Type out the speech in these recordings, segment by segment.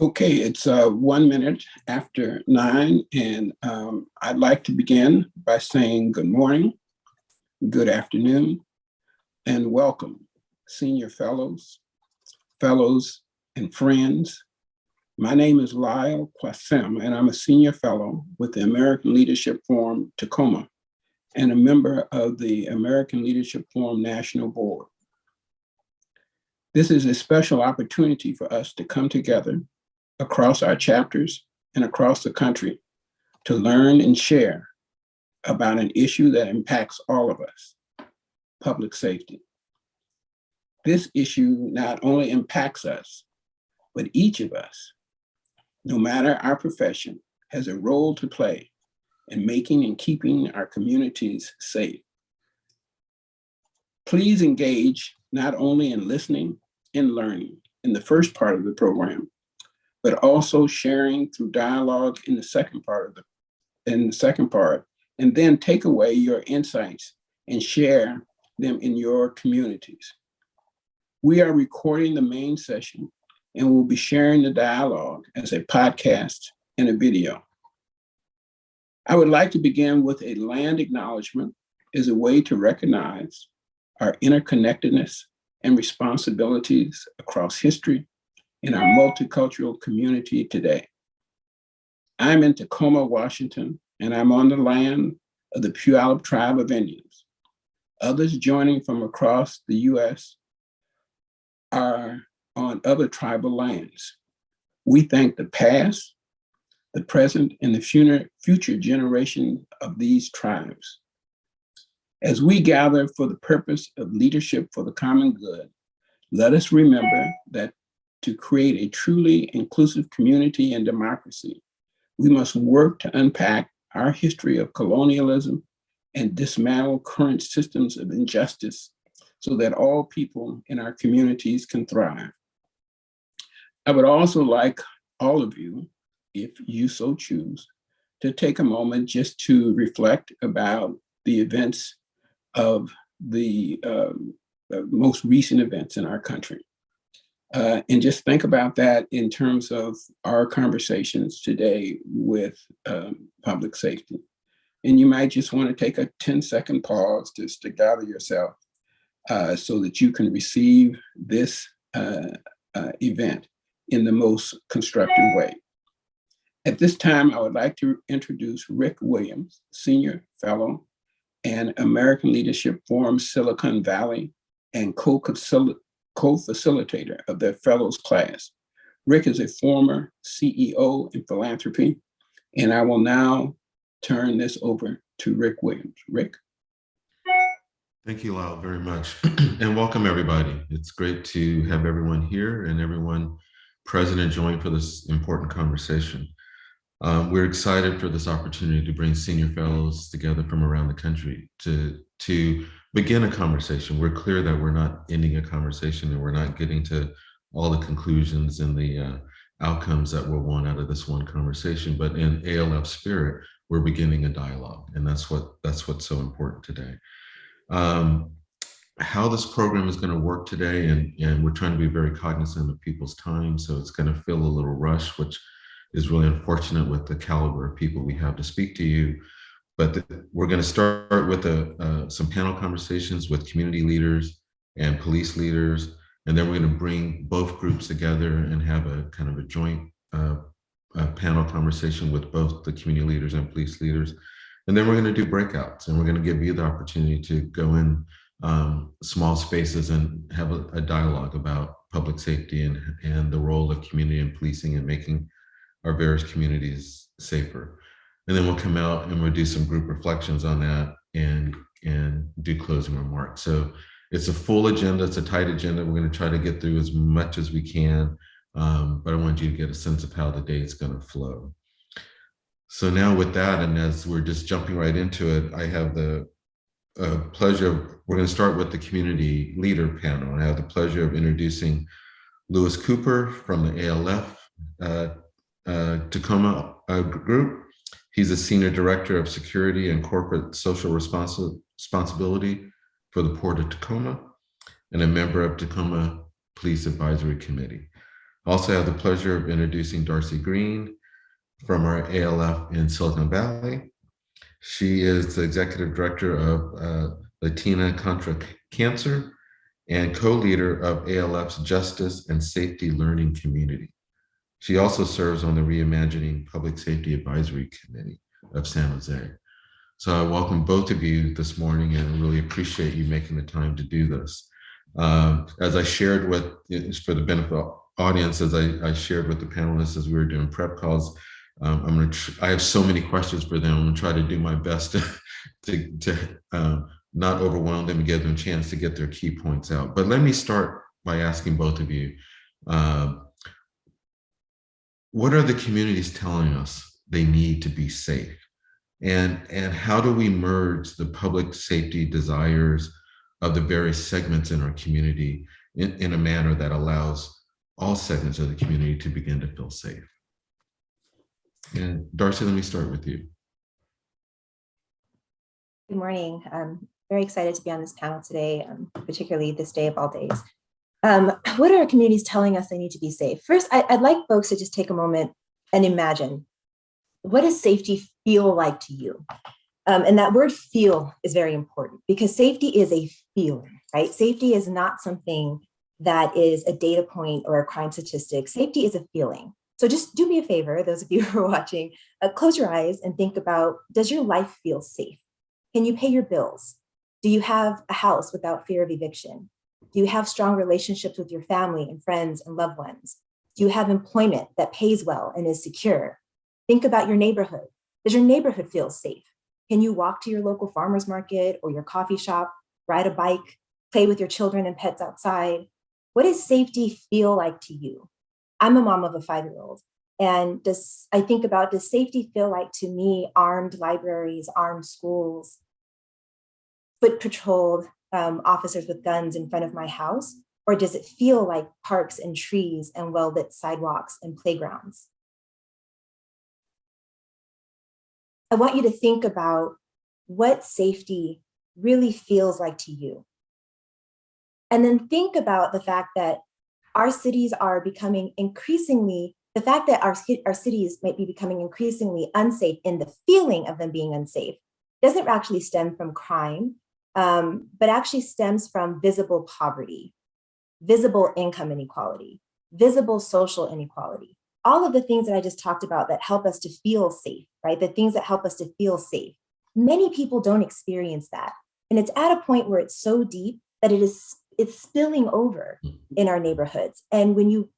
Okay, it's 1 minute after 9, and I'd like to begin by saying good morning, good afternoon, and welcome, senior fellows, and friends. My name is Lyle Quasim, and I'm a senior fellow with the American Leadership Forum Tacoma and a member of the American Leadership Forum National Board. This is a special opportunity for us to come together across our chapters and across the country to learn and share about an issue that impacts all of us, public safety. This issue not only impacts us, but each of us, no matter our profession, has a role to play in making and keeping our communities safe. Please engage not only in listening and learning in the first part of the program, but also sharing through dialogue in the second part, and then take away your insights and share them in your communities. We are recording the main session and we'll be sharing the dialogue as a podcast and a video. I would like to begin with a land acknowledgement as a way to recognize our interconnectedness and responsibilities across history in our multicultural community today. I'm in Tacoma, Washington, and I'm on the land of the Puyallup tribe of Indians. Others joining from across the US are on other tribal lands. We thank the past, the present, and the future generations of these tribes. As we gather for the purpose of leadership for the common good, let us remember that to create a truly inclusive community and democracy, we must work to unpack our history of colonialism and dismantle current systems of injustice so that all people in our communities can thrive. I would also like all of you, if you so choose, to take a moment just to reflect about the events of the most recent events in our country. And just think about that in terms of our conversations today with public safety. And you might just want to take a 10-second pause just to gather yourself so that you can receive this event in the most constructive way. At this time, I would like to introduce Rick Williams, Senior Fellow and American Leadership Forum Silicon Valley and Co-Facilitator of their fellows class. Rick is a former CEO in Philanthropy, and I will now turn this over to Rick Williams. Rick. Thank you, Lyle, very much. And welcome, everybody. It's great to have everyone here and everyone present and join for this important conversation. We're excited for this opportunity to bring senior fellows together from around the country to begin a conversation. We're clear that we're not ending a conversation and we're not getting to all the conclusions and the outcomes that we'll want out of this one conversation, but in ALF spirit, we're beginning a dialogue, and that's what's so important today. How this program is going to work today, and we're trying to be very cognizant of people's time, so it's going to feel a little rushed, which is really unfortunate with the caliber of people we have to speak to you. But we're going to start with some panel conversations with community leaders and police leaders, and then we're going to bring both groups together and have a kind of a joint panel conversation with both the community leaders and police leaders. And then we're going to do breakouts, and we're going to give you the opportunity to go in small spaces and have a dialogue about public safety and the role of community and policing in making our various communities safer. And then we'll come out and we'll do some group reflections on that and do closing remarks. So it's a full agenda, it's a tight agenda. We're going to try to get through as much as we can, but I want you to get a sense of how the day is going to flow. So now with that, and as we're just jumping right into it, I have the pleasure of, we're going to start with the community leader panel. I have the pleasure of introducing Lewis Cooper from the ALF Tacoma group. He's a senior director of security and corporate social responsibility for the Port of Tacoma and a member of Tacoma Police Advisory Committee. Also have the pleasure of introducing Darcy Green from our ALF in Silicon Valley. She is the executive director of Latina Contra Cancer and co-leader of ALF's Justice and Safety Learning Community. She also serves on the Reimagining Public Safety Advisory Committee of San Jose. So I welcome both of you this morning and really appreciate you making the time to do this. As I shared with, for the benefit of the audience, as I shared with the panelists as we were doing prep calls, I have so many questions for them. I'm gonna try to do my best to not overwhelm them and give them a chance to get their key points out. But let me start by asking both of you, what are the communities telling us they need to be safe? And how do we merge the public safety desires of the various segments in our community in a manner that allows all segments of the community to begin to feel safe? And Darcy, let me start with you. Good morning. I'm very excited to be on this panel today, particularly this day of all days. What are our communities telling us they need to be safe? First, I'd like folks to just take a moment and imagine, what does safety feel like to you? And that word feel is very important because safety is a feeling, right? Safety is not something that is a data point or a crime statistic. Safety is a feeling. So just do me a favor, those of you who are watching, close your eyes and think about, does your life feel safe? Can you pay your bills? Do you have a house without fear of eviction? Do you have strong relationships with your family and friends and loved ones? Do you have employment that pays well and is secure? Think about your neighborhood. Does your neighborhood feel safe? Can you walk to your local farmer's market or your coffee shop, ride a bike, play with your children and pets outside? What does safety feel like to you? I'm a mom of a 5-year-old. And I think about, does safety feel like to me armed libraries, armed schools, foot patrolled officers with guns in front of my house? Or does it feel like parks and trees and well-lit sidewalks and playgrounds? I want you to think about what safety really feels like to you. And then think about the fact that our cities are becoming increasingly, the fact that our cities might be becoming increasingly unsafe in the feeling of them being unsafe doesn't actually stem from crime, but actually stems from visible poverty, visible income inequality, visible social inequality. All of the things that I just talked about that help us to feel safe, right? The things that help us to feel safe. Many people don't experience that. And it's at a point where it's so deep that it's spilling over in our neighborhoods. And when you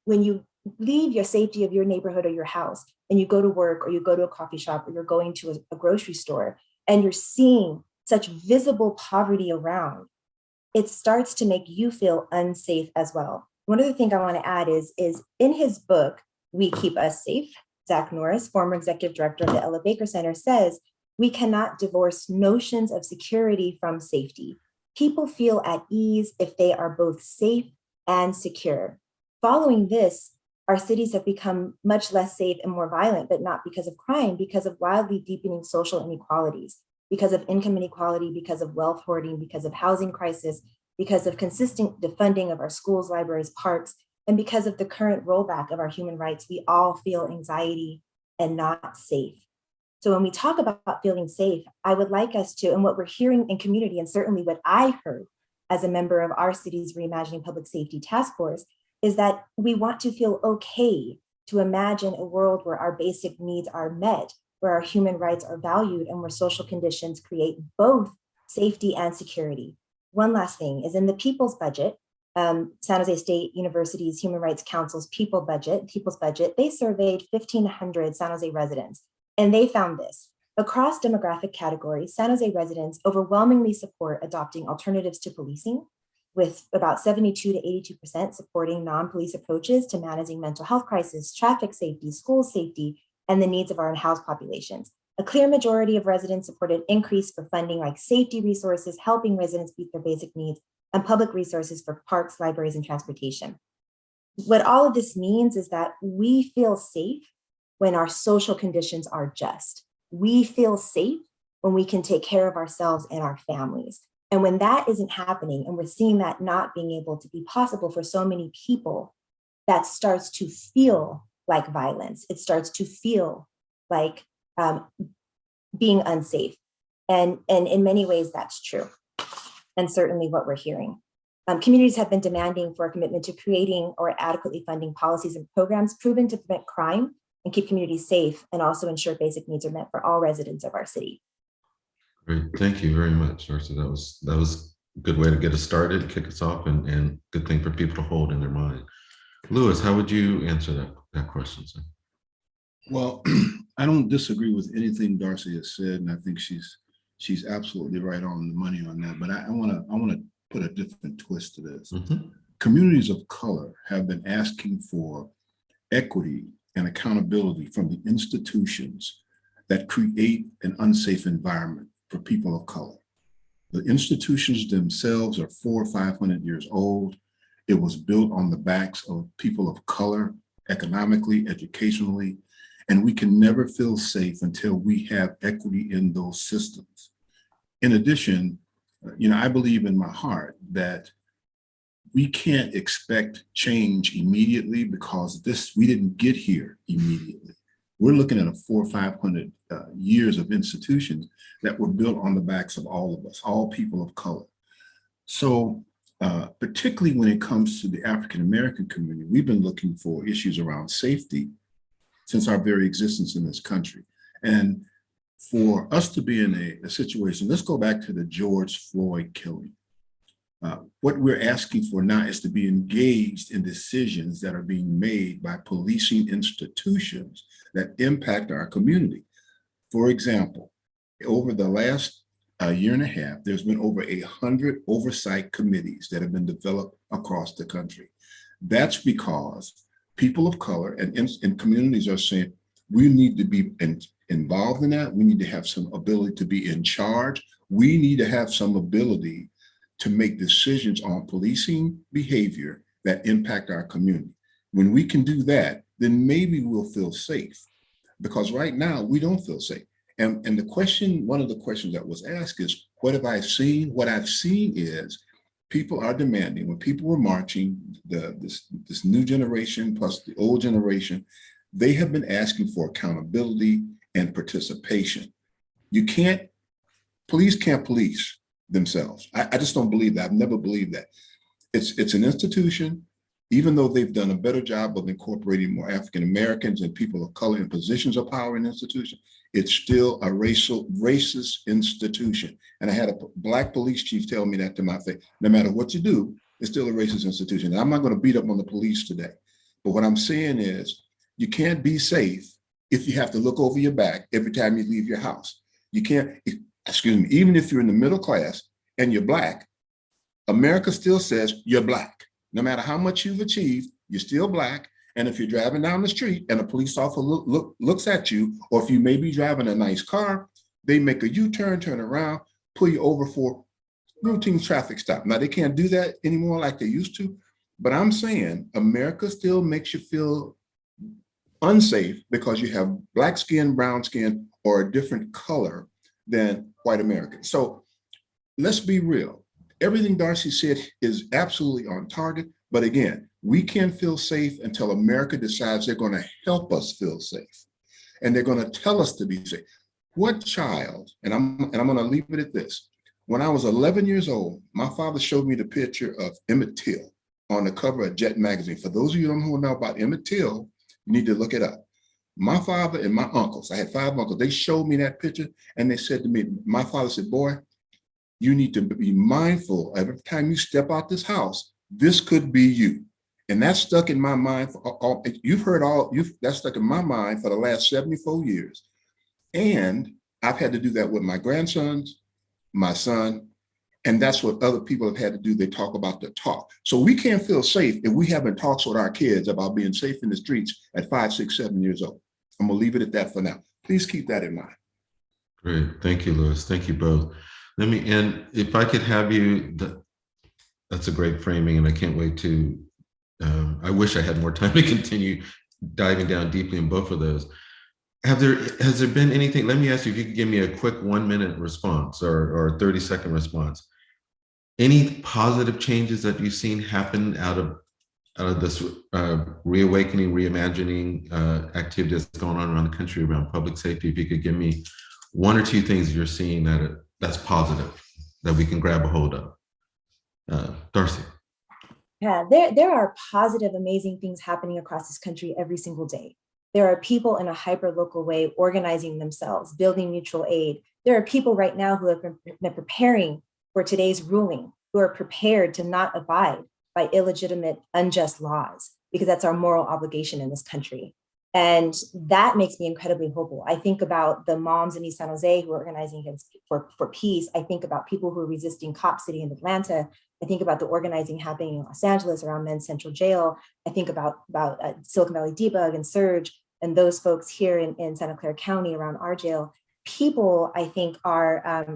leave your safety of your neighborhood or your house and you go to work or you go to a coffee shop or you're going to a grocery store and you're seeing such visible poverty around, it starts to make you feel unsafe as well. One other thing I want to add is in his book, We Keep Us Safe, Zach Norris, former executive director of the Ella Baker Center, says, we cannot divorce notions of security from safety. People feel at ease if they are both safe and secure. Following this, our cities have become much less safe and more violent, but not because of crime, because of wildly deepening social inequalities, because of income inequality, because of wealth hoarding, because of housing crisis, because of consistent defunding of our schools, libraries, parks, and because of the current rollback of our human rights. We all feel anxiety and not safe. So when we talk about feeling safe, I would like us to, and what we're hearing in community, and certainly what I heard as a member of our city's Reimagining Public Safety Task Force, is that we want to feel okay to imagine a world where our basic needs are met, where our human rights are valued, and where social conditions create both safety and security. One last thing is in the People's Budget, San Jose State University's Human Rights Council's People's Budget, they surveyed 1,500 San Jose residents. And they found this: across demographic categories, San Jose residents overwhelmingly support adopting alternatives to policing, with about 72 to 82% supporting non-police approaches to managing mental health crisis, traffic safety, school safety, and the needs of our unhoused populations. A clear majority of residents supported increase for funding like safety resources, helping residents meet their basic needs, and public resources for parks, libraries, and transportation. What all of this means is that we feel safe when our social conditions are just. We feel safe when we can take care of ourselves and our families. And when that isn't happening, and we're seeing that not being able to be possible for so many people, that starts to feel like violence. It starts to feel like being unsafe. And in many ways, that's true. And certainly what we're hearing. Communities have been demanding for a commitment to creating or adequately funding policies and programs proven to prevent crime and keep communities safe, and also ensure basic needs are met for all residents of our city. Great, thank you very much, Darcy. That was a good way to get us started, kick us off, and good thing for people to hold in their mind. Lewis, how would you answer that question, sir? Well, I don't disagree with anything Darcy has said, and I think she's absolutely right on the money on that. But I want to put a different twist to this. Mm-hmm. Communities of color have been asking for equity and accountability from the institutions that create an unsafe environment for people of color. The institutions themselves are 400 or 500 years old. It was built on the backs of people of color, economically, educationally, and we can never feel safe until we have equity in those systems. In addition, I believe in my heart that we can't expect change immediately, because we didn't get here immediately. We're looking at 400 or 500 years of institutions that were built on the backs of all of us, all people of color. So particularly when it comes to the African-American community, we've been looking for issues around safety since our very existence in this country. And for us to be in a situation, let's go back to the George Floyd killing. What we're asking for now is to be engaged in decisions that are being made by policing institutions that impact our community. For example, over the last year and a half, there's been over 100 oversight committees that have been developed across the country. That's because people of color and communities are saying, we need to be involved in that. We need to have some ability to be in charge. We need to have some ability to make decisions on policing behavior that impact our community. When we can do that, then maybe we'll feel safe, because right now we don't feel safe. And the question, one of the questions that was asked is, what have I seen? What I've seen is people are demanding, when people were marching, this new generation plus the old generation, they have been asking for accountability and participation. Police can't police themselves. I just don't believe that. I've never believed that. It's an institution, even though they've done a better job of incorporating more African Americans and people of color in positions of power in the institution, it's still a racist institution. And I had a Black police chief tell me that to my face. No matter what you do, it's still a racist institution. And I'm not going to beat up on the police today. But what I'm saying is, you can't be safe if you have to look over your back every time you leave your house. You can't, even if you're in the middle class and you're Black, America still says you're Black. No matter how much you've achieved, you're still Black. And if you're driving down the street and a police officer looks at you, or if you may be driving a nice car, they make a U-turn, turn around, pull you over for routine traffic stop. Now, they can't do that anymore like they used to, but I'm saying America still makes you feel unsafe because you have Black skin, brown skin, or a different color than white Americans. So let's be real. Everything Darcy said is absolutely on target. But again, we can't feel safe until America decides they're going to help us feel safe. And they're going to tell us to be safe. What child, and I'm going to leave it at this. When I was 11 years old, my father showed me the picture of Emmett Till on the cover of Jet magazine. For those of you who know about Emmett Till, you need to look it up. My father and my uncles, I had 5 uncles, they showed me that picture and they said to me, my father said, boy, you need to be mindful every time you step out this house, this could be you. And that's stuck in my mind. That's stuck in my mind for the last 74 years. And I've had to do that with my grandsons, my son, and that's what other people have had to do. They talk about the talk. So we can't feel safe if we haven't talked with our kids about being safe in the streets at 5, 6, 7 years old. I'm gonna leave it at that for now. Please keep that in mind. Great, thank you, Lewis. Thank you both. Let me end, if I could have you, that's a great framing, and I can't wait to, I wish I had more time to continue diving down deeply in both of those. Has there been anything, let me ask you if you could give me a quick 1-minute response or a 30-second response. Any positive changes that you've seen happen out this reawakening, reimagining activity that's going on around the country around public safety, if you could give me one or two things you're seeing that's positive, that we can grab a hold of. Darcy. Yeah, there are positive, amazing things happening across this country every single day. There are people in a hyper-local way organizing themselves, building mutual aid. There are people right now who have been preparing for today's ruling, who are prepared to not abide by illegitimate, unjust laws, because that's our moral obligation in this country. And that makes me incredibly hopeful. I think about the moms in East San Jose who are organizing for peace. I think about people who are resisting Cop City in Atlanta. I think about the organizing happening in Los Angeles around Men's Central Jail. I think about Silicon Valley Debug and Surge and those folks here in Santa Clara County around our jail. People, I think, are,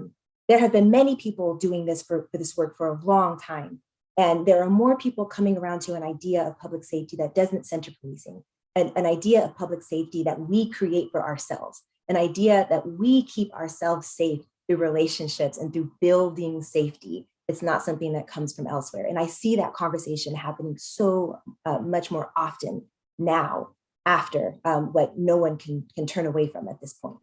there have been many people doing this for this work for a long time. And there are more people coming around to an idea of public safety that doesn't center policing, an idea of public safety that we create for ourselves, an idea that we keep ourselves safe through relationships and through building safety. It's not something that comes from elsewhere. And I see that conversation happening so much more often now after what no one can turn away from at this point.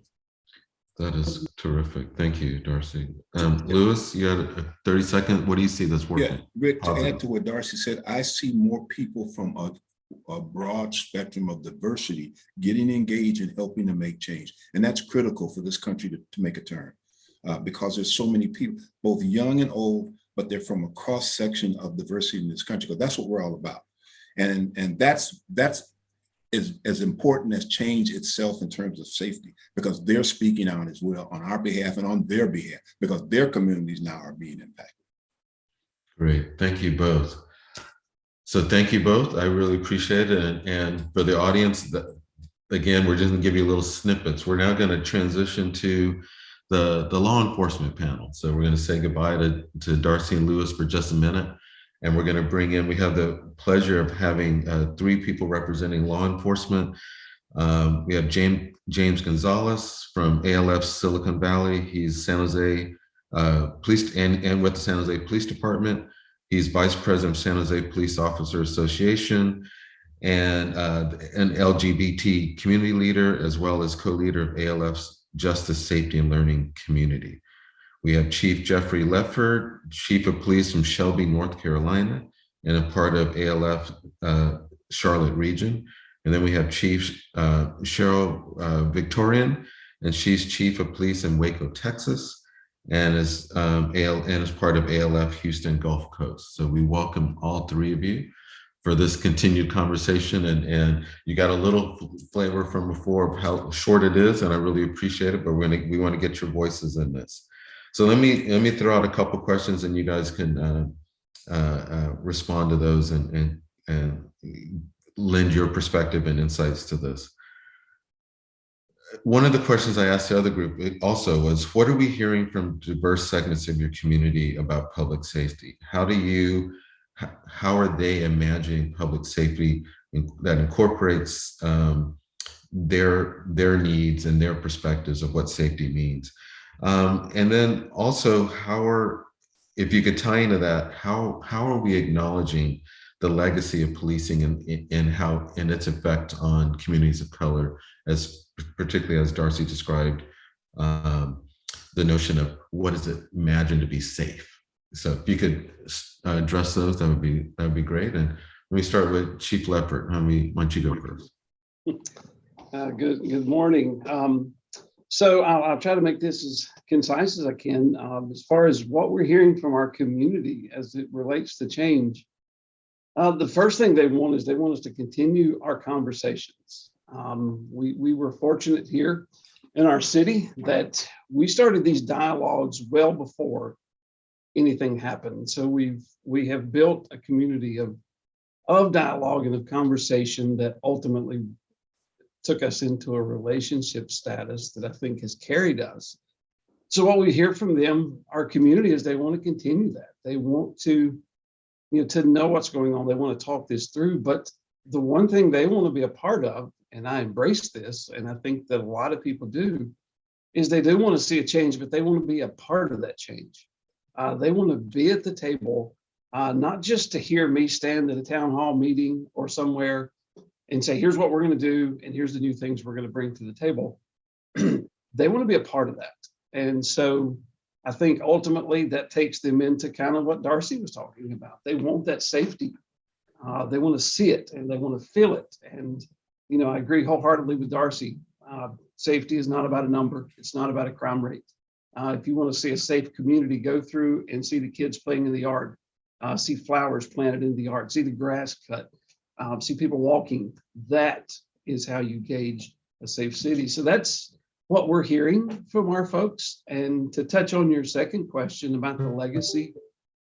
That is terrific. Thank you, Darcy. Lewis, you had a 30-second. What do you see that's working? Yeah, Rick, to positive? add to what Darcy said, I see more people from a broad spectrum of diversity getting engaged and helping to make change. And that's critical for this country to make a turn because there's so many people, both young and old, but they're from a cross section of diversity in this country, because that's what we're all about. And that's as important as change itself in terms of safety, because they're speaking out as well on our behalf and on their behalf, because their communities now are being impacted. Great, thank you both. So thank you both, I really appreciate it. And for the audience, again, we're just gonna give you little snippets. We're now gonna transition to the law enforcement panel. So we're gonna say goodbye to Darcy and Lewis for just a minute. And we're going to bring in, we have the pleasure of having 3 people representing law enforcement. We have James Gonzales from ALF Silicon Valley. He's San Jose Police and with the San Jose Police Department. He's Vice President of San Jose Police Officer Association and an LGBT community leader, as well as co-leader of ALF's Justice, Safety, and Learning Community. We have Chief Jeffrey Lefford, Chief of Police from Shelby, North Carolina, and a part of ALF Charlotte region. And then we have Chief Cheryl Victorian, and she's Chief of Police in Waco, Texas, and is part of ALF Houston Gulf Coast. So we welcome all 3 of you for this continued conversation, and you got a little flavor from before of how short it is, and I really appreciate it. But we want to get your voices in this. So let me throw out a couple questions, and you guys can respond to those and lend your perspective and insights to this. One of the questions I asked the other group also was, what are we hearing from diverse segments of your community about public safety? How are they imagining public safety that incorporates their needs and their perspectives of what safety means? And then also, if you could tie into that, how are we acknowledging the legacy of policing and its effect on communities of color, as particularly as Darcy described, the notion of what does it imagine to be safe? So if you could address those, that would be great. And let me start with Chief Lefford. Why don't you go first? Good morning. So I'll try to make this as concise as I can. As far as what we're hearing from our community as it relates to change, the first thing they want us to continue our conversations. We were fortunate here in our city that we started these dialogues well before anything happened. So we have built a community of dialogue and of conversation that ultimately took us into a relationship status that I think has carried us. So what we hear from them, our community, is they want to continue that. They want to know what's going on. They want to talk this through. But the one thing they want to be a part of, and I embrace this, and I think that a lot of people do, is they do want to see a change, but they want to be a part of that change. They want to be at the table not just to hear me stand at a town hall meeting or somewhere and say, here's what we're going to do, and here's the new things we're going to bring to the table. They want to be a part of that. And so I think ultimately that takes them into kind of what Darcy was talking about. They want that safety. They want to see it and they want to feel it. And, you know, I agree wholeheartedly with Darcy. Safety is not about a number. It's not about a crime rate. If you want to see a safe community, go through and see the kids playing in the yard, see flowers planted in the yard, see the grass cut, see people walking. That is how you gauge a safe city. So that's what we're hearing from our folks. And to touch on your second question about the legacy,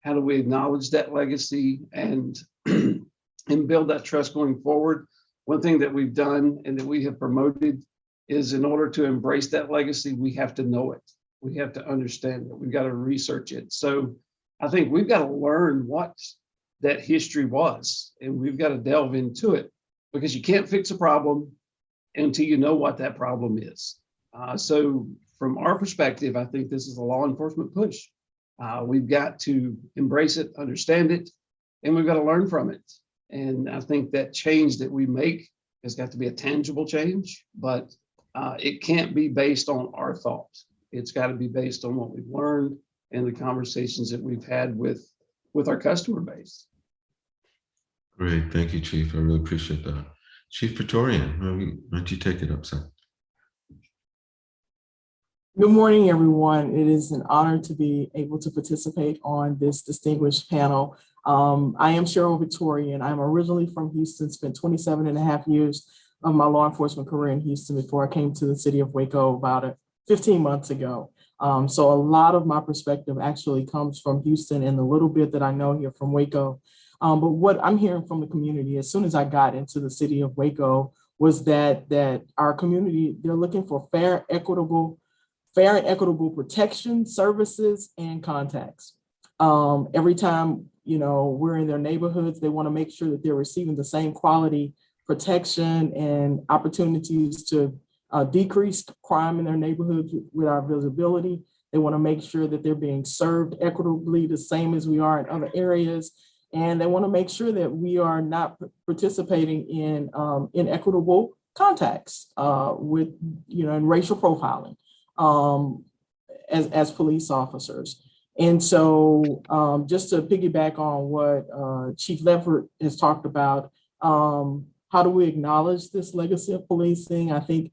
how do we acknowledge that legacy and and build that trust going forward? One thing that we've done and that we have promoted is, in order to embrace that legacy, we have to know it. We have to understand it. We've got to research it. So I think we've got to learn what that history was, and we've got to delve into it, because you can't fix a problem until you know what that problem is. So from our perspective, I think this is a law enforcement push. We've got to embrace it, understand it, and we've got to learn from it. And I think that change that we make has got to be a tangible change, but it can't be based on our thoughts. It's got to be based on what we've learned and the conversations that we've had with our customer base. Great, thank you, Chief. I really appreciate that. Chief Praetorian, why don't you take it up, sir? Good morning, everyone. It is an honor to be able to participate on this distinguished panel. I am Cheryl Victorian. I'm originally from Houston, spent 27 and a half years of my law enforcement career in Houston before I came to the city of Waco about 15 months ago. So a lot of my perspective actually comes from Houston and the little bit that I know here from Waco. But what I'm hearing from the community as soon as I got into the city of Waco was that our community, they're looking for fair and equitable protection, services, and contacts. Every time, you know, we're in their neighborhoods, they want to make sure that they're receiving the same quality protection and opportunities to decrease crime in their neighborhoods with our visibility. They want to make sure that they're being served equitably, the same as we are in other areas. And they want to make sure that we are not participating in inequitable contacts with, you know, and racial profiling as police officers. And so just to piggyback on what Chief Leffert has talked about, how do we acknowledge this legacy of policing? I think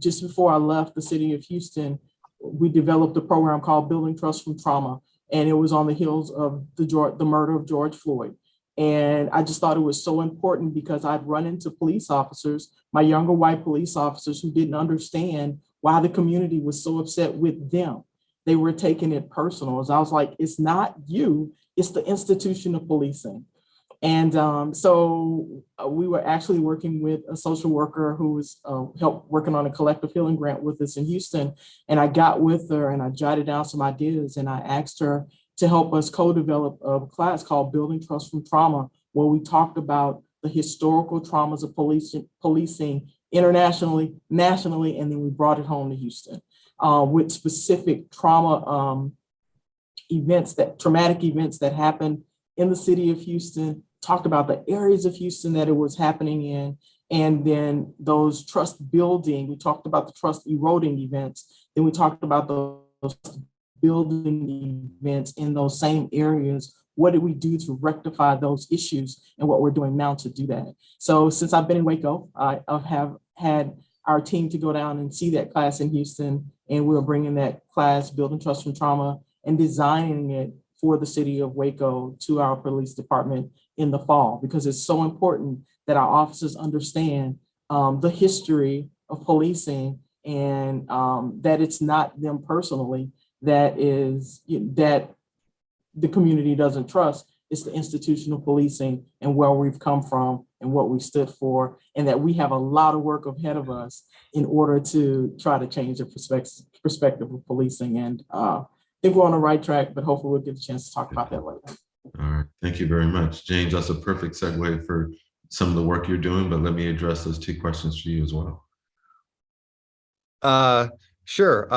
just before I left the city of Houston, we developed a program called Building Trust from Trauma. And it was on the heels of the murder of George Floyd. And I just thought it was so important because I'd run into police officers, my younger white police officers, who didn't understand why the community was so upset with them. They were taking it personal. As I was like, it's not you, it's the institution of policing. And so we were actually working with a social worker who was helped working on a collective healing grant with us in Houston. And I got with her and I jotted down some ideas and I asked her to help us co-develop a class called Building Trust from Trauma, where we talked about the historical traumas of policing internationally, nationally, and then we brought it home to Houston with specific trauma traumatic events that happened in the city of Houston, talked about the areas of Houston that it was happening in, and then those trust building, we talked about the trust eroding events, then we talked about those building events in those same areas. What did we do to rectify those issues and what we're doing now to do that? So since I've been in Waco, I have had our team to go down and see that class in Houston, and we're bringing that class, Building Trust from Trauma, and designing it for the city of Waco to our police department in the fall, because it's so important that our officers understand the history of policing and that it's not them personally that the community doesn't trust. It's the institutional policing and where we've come from and what we stood for, and that we have a lot of work ahead of us in order to try to change the perspective of policing. And I think we're on the right track, but hopefully we'll get a chance to talk about that later. All right, thank you very much. James, that's a perfect segue for some of the work you're doing, but let me address those two questions for you as well. Sure.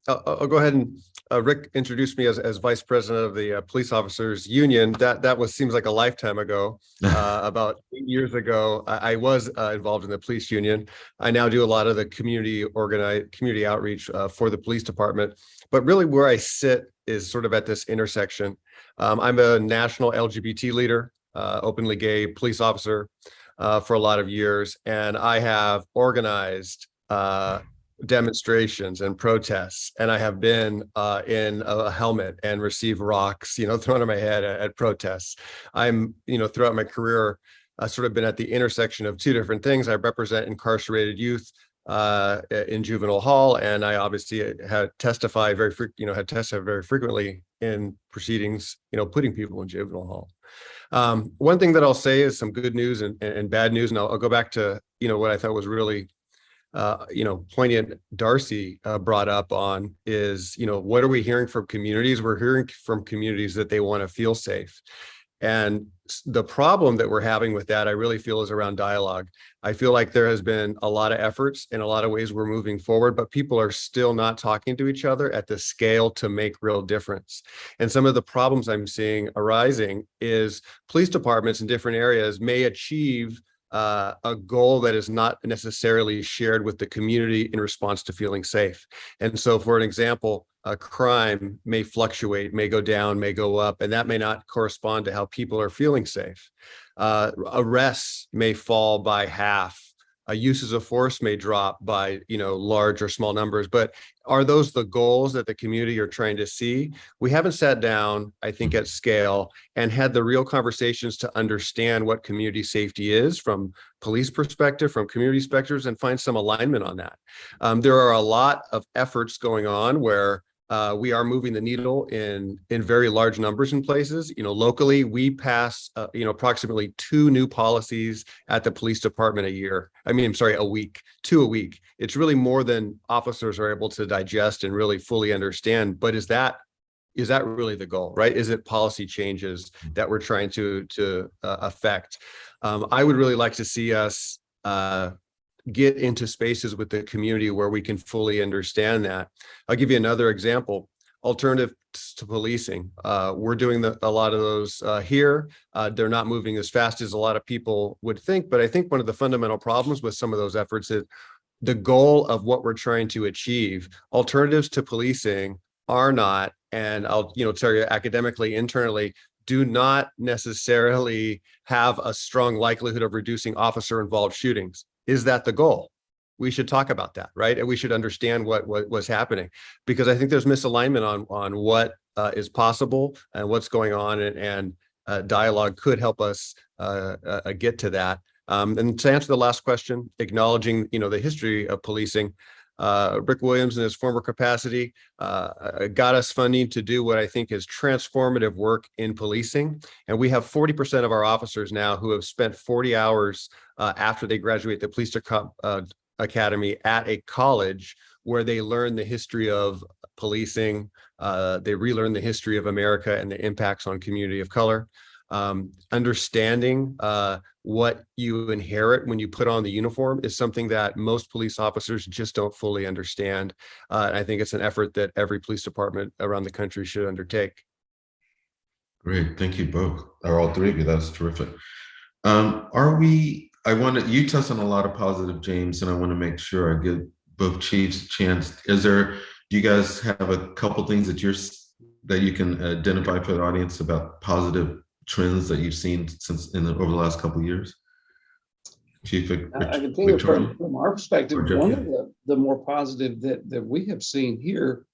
I'll go ahead and Rick introduced me as vice president of the police officers union. That seems like a lifetime ago. About 8 years ago, I was involved in the police union. I now do a lot of the community outreach for the police department. But really, where I sit is sort of at this intersection. I'm a national LGBT leader, openly gay police officer for a lot of years, and I have organized demonstrations and protests, and I have been in a helmet and received rocks, thrown at my head at protests. I'm, throughout my career, I've sort of been at the intersection of two different things. I represent incarcerated youth in juvenile hall, and I obviously had testified very frequently in proceedings, putting people in juvenile hall. One thing that I'll say is some good news and bad news, and I'll go back to what I thought was really poignant Darcy brought up on is, what are we hearing from communities? We're hearing from communities that they want to feel safe. And the problem that we're having with that, I really feel, is around dialogue. I feel like there has been a lot of efforts. In a lot of ways, we're moving forward, but people are still not talking to each other at the scale to make real difference. And some of the problems I'm seeing arising is police departments in different areas may achieve a goal that is not necessarily shared with the community in response to feeling safe. And so, for an example, a crime may fluctuate, may go down, may go up, and that may not correspond to how people are feeling safe. Arrests may fall by half. Uses of force may drop by, large or small numbers, but are those the goals that the community are trying to see? We haven't sat down, I think, at scale and had the real conversations to understand what community safety is from police perspective, from community perspectives, and find some alignment on that. There are a lot of efforts going on where we are moving the needle in very large numbers in places. Locally, we pass, approximately 2 new policies at the police department a week, 2 a week. It's really more than officers are able to digest and really fully understand. But is that really the goal, right? Is it policy changes that we're trying to affect? I would really like to see us get into spaces with the community where we can fully understand that. I'll give you another example. Alternatives to policing. We're doing a lot of those here. They're not moving as fast as a lot of people would think, but I think one of the fundamental problems with some of those efforts is the goal of what we're trying to achieve. Alternatives to policing are not, and I'll tell you academically, internally, do not necessarily have a strong likelihood of reducing officer-involved shootings. Is that the goal? We should talk about that, right? And we should understand what was happening, because I think there's misalignment on what is possible and what's going on, and dialogue could help us get to that. And to answer the last question, acknowledging the history of policing, Rick Williams in his former capacity got us funding to do what I think is transformative work in policing. And we have 40% of our officers now who have spent 40 hours after they graduate the police academy at a college where they learn the history of policing. They relearn the history of America and the impacts on community of color. Understanding what you inherit when you put on the uniform is something that most police officers just don't fully understand. I think it's an effort that every police department around the country should undertake. Great, thank you both, or all three of you. That's terrific. You touched on a lot of positive, James, and I want to make sure I give both chiefs a chance. Do you guys have a couple things that you can identify for the audience about positive trends that you've seen over the last couple of years? Chief, I can tell you from our perspective, one of the more positive that we have seen here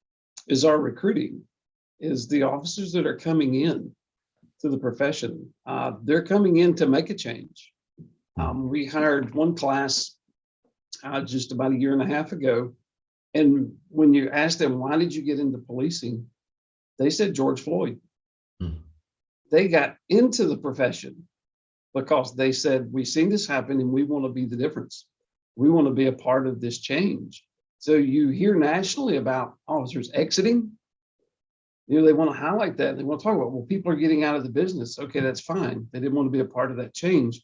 is our recruiting, is the officers that are coming in to the profession. They're coming in to make a change. We hired one class just about 1.5 years ago. And when you ask them, why did you get into policing? They said George Floyd. They got into the profession because they said, we've seen this happen and we want to be the difference. We want to be a part of this change. So you hear nationally about officers exiting. They want to highlight that. They want to talk about, well, people are getting out of the business. Okay, that's fine. They didn't want to be a part of that change.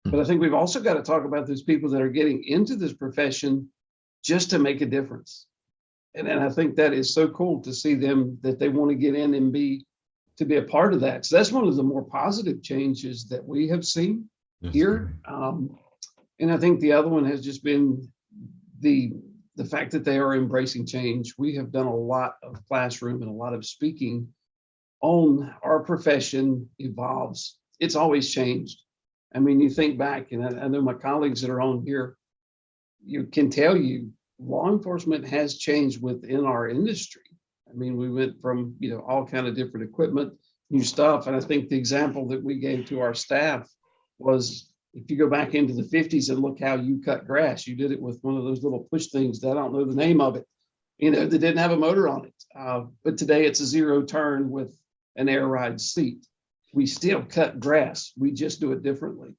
But I think we've also got to talk about those people that are getting into this profession just to make a difference. And I think that is so cool to see them, that they want to get in and be a part of that. So that's one of the more positive changes that we have seen here. And I think the other one has just been the fact that they are embracing change. We have done a lot of classroom and a lot of speaking on our profession evolves. It's always changed. I mean, you think back, and I know my colleagues that are on here, you can tell you law enforcement has changed within our industry. I mean, we went from, all kind of different equipment, new stuff. And I think the example that we gave to our staff was, if you go back into the 50s and look how you cut grass, you did it with one of those little push things that I don't know the name of it, that didn't have a motor on it. But today it's a zero turn with an air ride seat. We still cut grass. We just do it differently.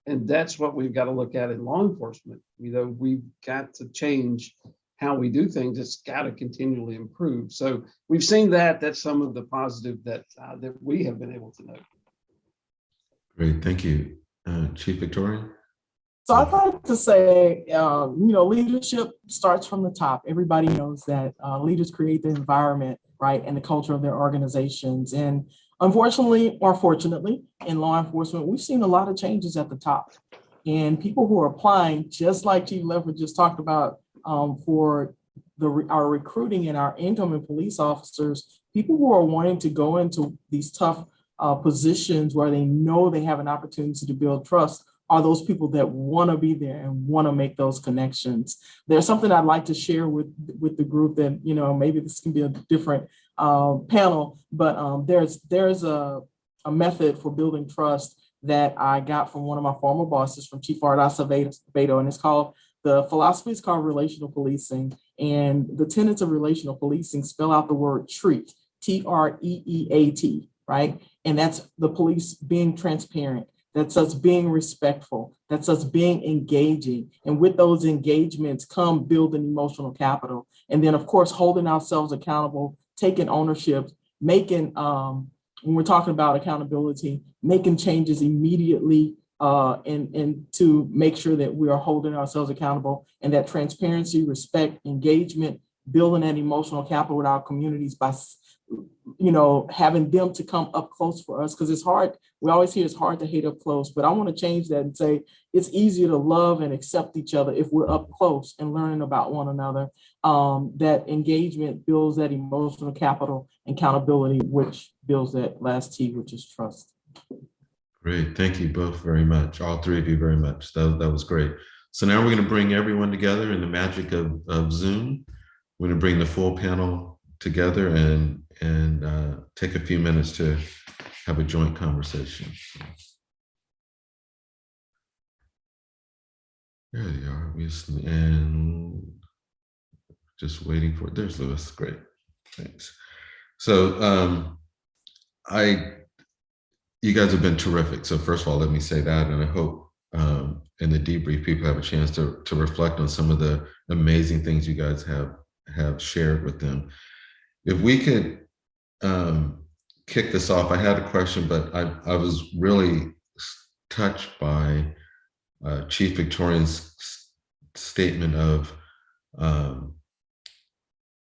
And that's what we've got to look at in law enforcement. We've got to change how we do things. It's got to continually improve. So we've seen that. That's some of the positive that we have been able to note. Great, thank you. Chief Victorian? So I'd like to say, leadership starts from the top. Everybody knows that leaders create the environment, right, and the culture of their organizations. And unfortunately, or fortunately, in law enforcement, we've seen a lot of changes at the top. And people who are applying, just like Chief Leffert just talked about, for our recruiting and our incoming police officers, people who are wanting to go into these tough positions where they know they have an opportunity to build trust are those people that want to be there and want to make those connections. There's something I'd like to share with the group that, maybe this can be a different panel, but there's a method for building trust that I got from one of my former bosses, from Chief Art Acevedo, and it's called, the philosophy is called relational policing, and the tenets of relational policing spell out the word treat, TREEAT, right? And that's the police being transparent. That's us being respectful. That's us being engaging. And with those engagements come building emotional capital. And then, of course, holding ourselves accountable, taking ownership, making, when we're talking about accountability, making changes immediately and to make sure that we are holding ourselves accountable, and that transparency, respect, engagement, building that emotional capital with our communities by having them to come up close for us, because it's hard. We always hear it's hard to hate up close, but I want to change that and say it's easier to love and accept each other if we're up close and learning about one another. That engagement builds that emotional capital, accountability, which builds that last T, which is trust. Great, thank you both very much. All three of you very much. That was great. So now we're going to bring everyone together in the magic of Zoom. We're going to bring the full panel together and take a few minutes to have a joint conversation. There they are. And just waiting for it. There's Lewis. Great. Thanks. So you guys have been terrific. So first of all, let me say that, and I hope in the debrief people have a chance to reflect on some of the amazing things you guys have shared with them. If we could kick this off, I had a question, but I was really touched by Chief Victorian's statement of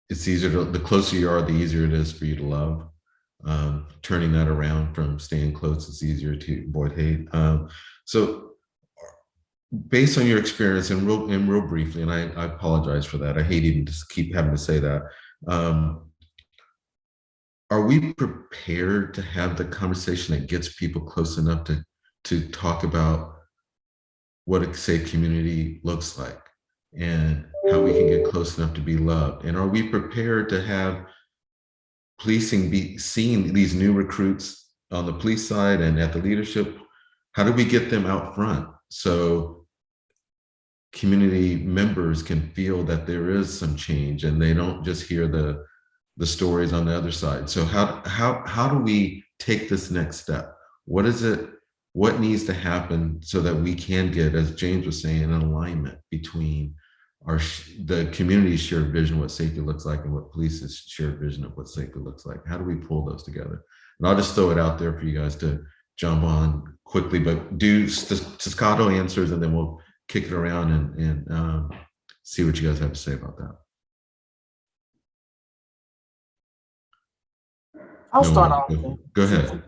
it's easier to, the closer you are, the easier it is for you to love. Turning that around from staying close, it's easier to avoid hate. So based on your experience, and real briefly, and I apologize for that, I hate even just keep having to say that, are we prepared to have the conversation that gets people close enough to talk about what a safe community looks like and how we can get close enough to be loved? And are we prepared to have policing be seeing these new recruits on the police side and at the leadership? How do we get them out front so community members can feel that there is some change and they don't just hear the stories on the other side? So how do we take this next step? What is it? What needs to happen so that we can get, as James was saying, an alignment between the community's shared vision of what safety looks like and what police's shared vision of what safety looks like? How do we pull those together? And I'll just throw it out there for you guys to jump on quickly, but do staccato answers, and then we'll kick it around and see what you guys have to say about that. I'll No, start off. go ahead.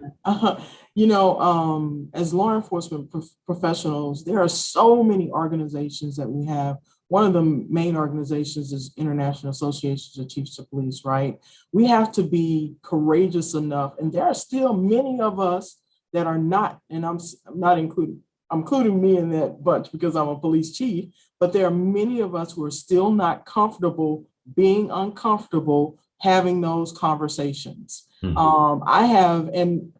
As law enforcement professionals, there are so many organizations that we have. One of the main organizations is International Associations of Chiefs of Police, right? We have to be courageous enough, and there are still many of us that are not, and I'm including me in that bunch because I'm a police chief, but there are many of us who are still not comfortable being uncomfortable having those conversations. I have, and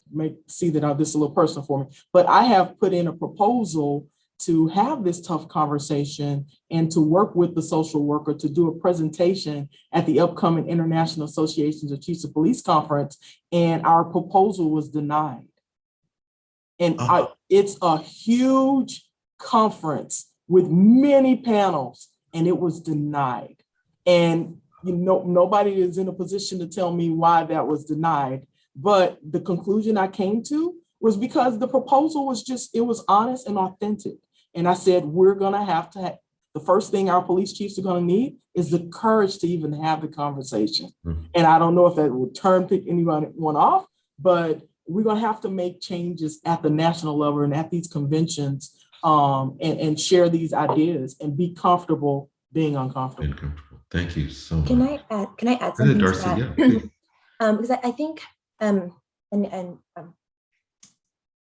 may see that this is a little personal for me, but I have put in a proposal to have this tough conversation and to work with the social worker to do a presentation at the upcoming International Associations of Chiefs of Police Conference, and our proposal was denied. And it's a huge conference with many panels, and it was denied. And nobody is in a position to tell me why that was denied. But the conclusion I came to was because the proposal was it was honest and authentic. And I said, we're gonna have to the first thing our police chiefs are gonna need is the courage to even have the conversation. And I don't know if that will pick anyone off, but we're gonna have to make changes at the national level and at these conventions and share these ideas and be comfortable being uncomfortable. Thank you so much. Can I add something Darcy, to that? yeah, Because I think,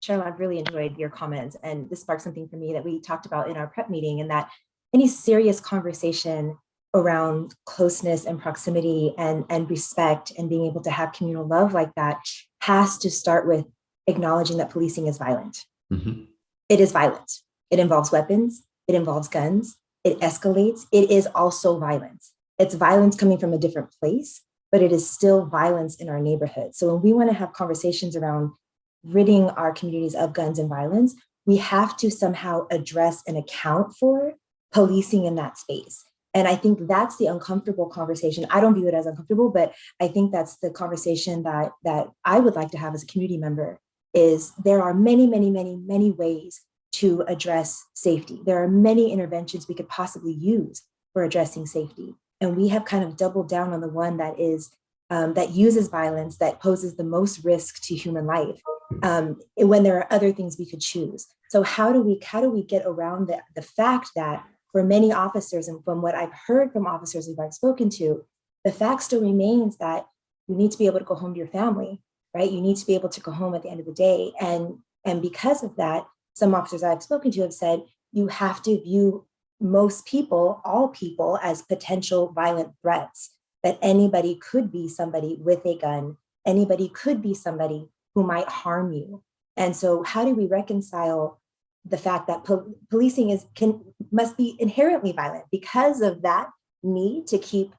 Cheryl, I've really enjoyed your comments, and this sparked something for me that we talked about in our prep meeting, and that any serious conversation around closeness and proximity and respect and being able to have communal love like that has to start with acknowledging that policing is violent. It is violent. It involves weapons. It involves guns. It escalates. It is also violence. It's violence coming from a different place, but it is still violence in our neighborhood. So when we want to have conversations around ridding our communities of guns and violence, we have to somehow address and account for policing in that space. And I think that's the uncomfortable conversation. I don't view it as uncomfortable, but I think that's the conversation that I would like to have as a community member. Is there are many, many, many, many ways to address safety. There are many interventions we could possibly use for addressing safety. And we have kind of doubled down on the one that uses violence, that poses the most risk to human life, when there are other things we could choose. So how do we get around the fact that for many officers, and from what I've heard from officers who I've spoken to, the fact still remains that you need to be able to go home to your family, right? You need to be able to go home at the end of the day. And because of that, some officers I've spoken to have said, you have to view most people, all people, as potential violent threats, that anybody could be somebody with a gun, anybody could be somebody who might harm you. And so how do we reconcile the fact that policing must be inherently violent because of that need to keep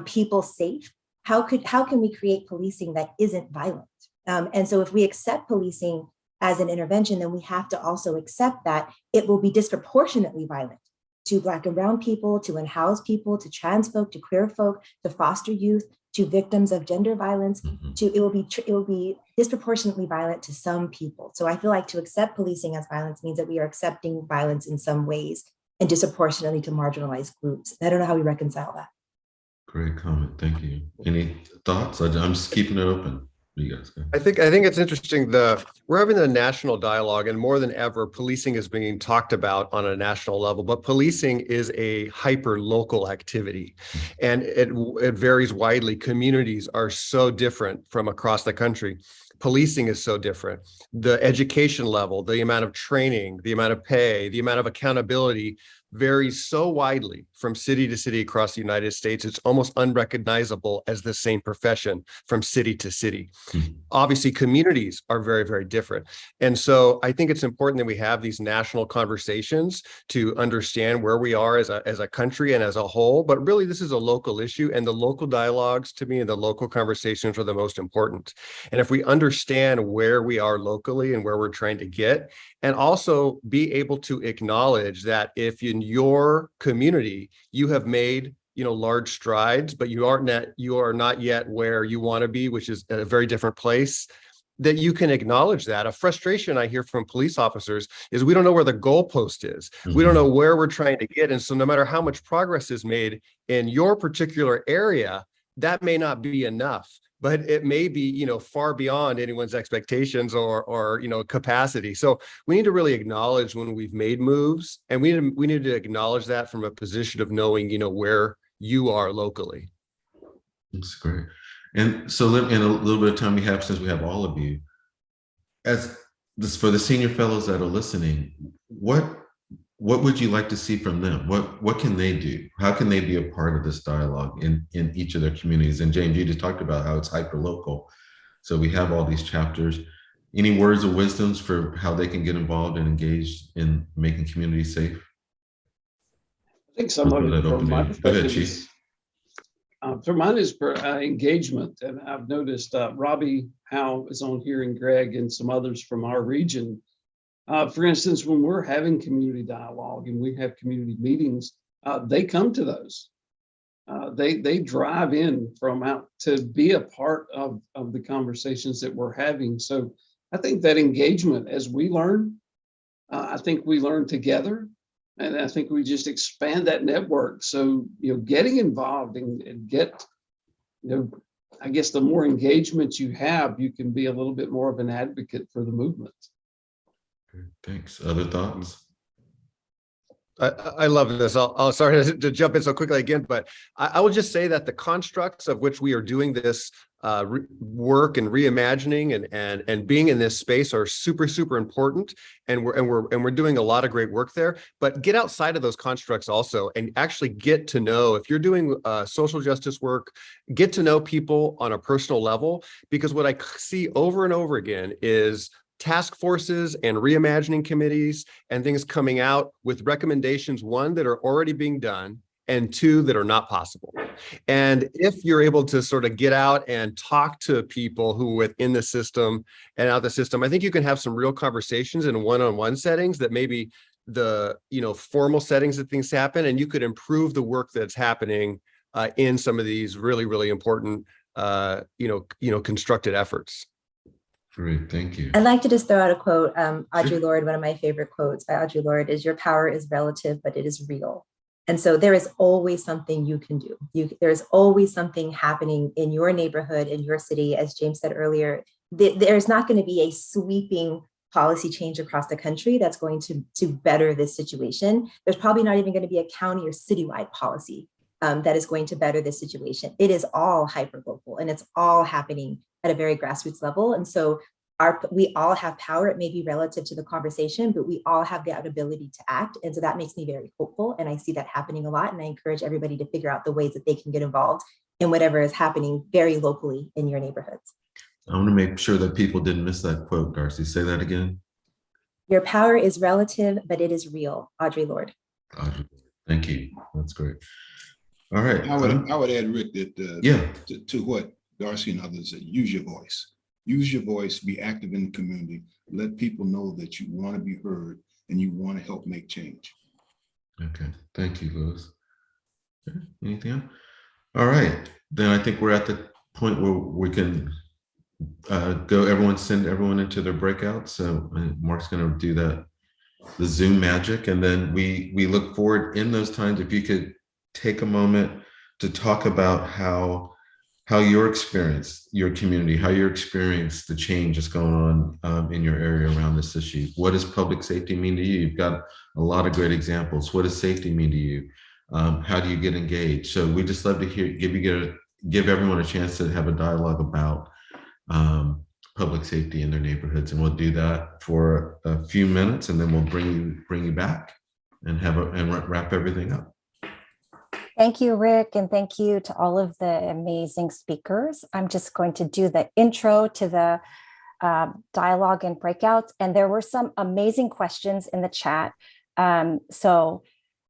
people safe? How can we create policing that isn't violent? And so if we accept policing as an intervention, then we have to also accept that it will be disproportionately violent to Black and brown people, to unhoused people, to trans folk, to queer folk, to foster youth, to victims of gender violence. It will be disproportionately violent to some people. So I feel like to accept policing as violence means that we are accepting violence in some ways and disproportionately to marginalized groups. I don't know how we reconcile that. Great comment. Thank you. Any thoughts? I'm just keeping it open. You guys go. I think it's interesting. We're having a national dialogue, and more than ever, policing is being talked about on a national level. But policing is a hyper local activity, and it varies widely. Communities are so different from across the country. Policing is so different. The education level, the amount of training, the amount of pay, the amount of accountability varies so widely from city to city across the United States. It's almost unrecognizable as the same profession from city to city. Obviously, communities are very, very different. And so I think it's important that we have these national conversations to understand where we are as a country and as a whole. But really, this is a local issue, and the local dialogues, to me, and the local conversations are the most important. And if we understand where we are locally and where we're trying to get, and also be able to acknowledge that if in your community you have made large strides, but you are not yet where you want to be, which is a very different place, that you can acknowledge that. A frustration I hear from police officers is we don't know where the goalpost is. We don't know where we're trying to get. And so no matter how much progress is made in your particular area, that may not be enough. but it may be, far beyond anyone's expectations or capacity. So we need to really acknowledge when we've made moves, and we need to acknowledge that from a position of knowing, where you are locally. That's great. And so in a little bit of time we have, since we have all of you, as this, for the senior fellows that are listening, what would you like to see from them? What can they do? How can they be a part of this dialogue in each of their communities? And James, you just talked about how it's hyper local. So we have all these chapters. Any words of wisdoms for how they can get involved and engaged in making communities safe? I think some of it from my perspective Chief. For mine is engagement. And I've noticed Robbie Howe is on here, and Greg and some others from our region. For instance, when we're having community dialogue and we have community meetings, they come to those. They drive in from out to be a part of the conversations that we're having. So I think that engagement, as we learn, I think we learn together. And I think we just expand that network. So, getting involved and get, I guess the more engagement you have, you can be a little bit more of an advocate for the movement. Thanks. Other thoughts? I love this. I'll sorry to jump in so quickly again, but I will just say that the constructs of which we are doing this work and reimagining and being in this space are super, super important. And we're doing a lot of great work there, but get outside of those constructs also and actually get to know, if you're doing social justice work, get to know people on a personal level, because what I see over and over again is task forces and reimagining committees and things coming out with recommendations, one, that are already being done, and two, that are not possible. And if you're able to sort of get out and talk to people who are within the system and out the system, I think you can have some real conversations in one-on-one settings that maybe the formal settings that things happen, and you could improve the work that's happening in some of these really, really important constructed efforts. Great, thank you. I'd like to just throw out a quote. Audre Lorde, one of my favorite quotes by Audre Lorde is, "Your power is relative, but it is real." And so there is always something you can do. There's always something happening in your neighborhood, in your city. As James said earlier, there's not going to be a sweeping policy change across the country that's going to better this situation. There's probably not even going to be a county or citywide policy that is going to better this situation. It is all hyper-local, and it's all happening at a very grassroots level. And so we all have power. It may be relative to the conversation, but we all have that ability to act. And so that makes me very hopeful. And I see that happening a lot. And I encourage everybody to figure out the ways that they can get involved in whatever is happening very locally in your neighborhoods. I want to make sure that people didn't miss that quote, Darcy. Say that again. Your power is relative, but it is real. Audre Lorde. Thank you. That's great. All right. I would add, Rick, that to what Darcy and others said, use your voice. Use your voice, be active in the community, let people know that you want to be heard and you want to help make change. Okay, thank you, Louis. Anything else? All right, then I think we're at the point where we can send everyone into their breakouts. So Mark's going to do the Zoom magic, and then we look forward in those times. If you could take a moment to talk about how your experience, your community, how you experience the change that's going on in your area around this issue. What does public safety mean to you? You've got a lot of great examples. What does safety mean to you? How do you get engaged? So we just love to give everyone a chance to have a dialogue about public safety in their neighborhoods, and we'll do that for a few minutes, and then we'll bring you back and wrap everything up. Thank you, Rick, and thank you to all of the amazing speakers. I'm just going to do the intro to the dialogue and breakouts, and there were some amazing questions in the chat. So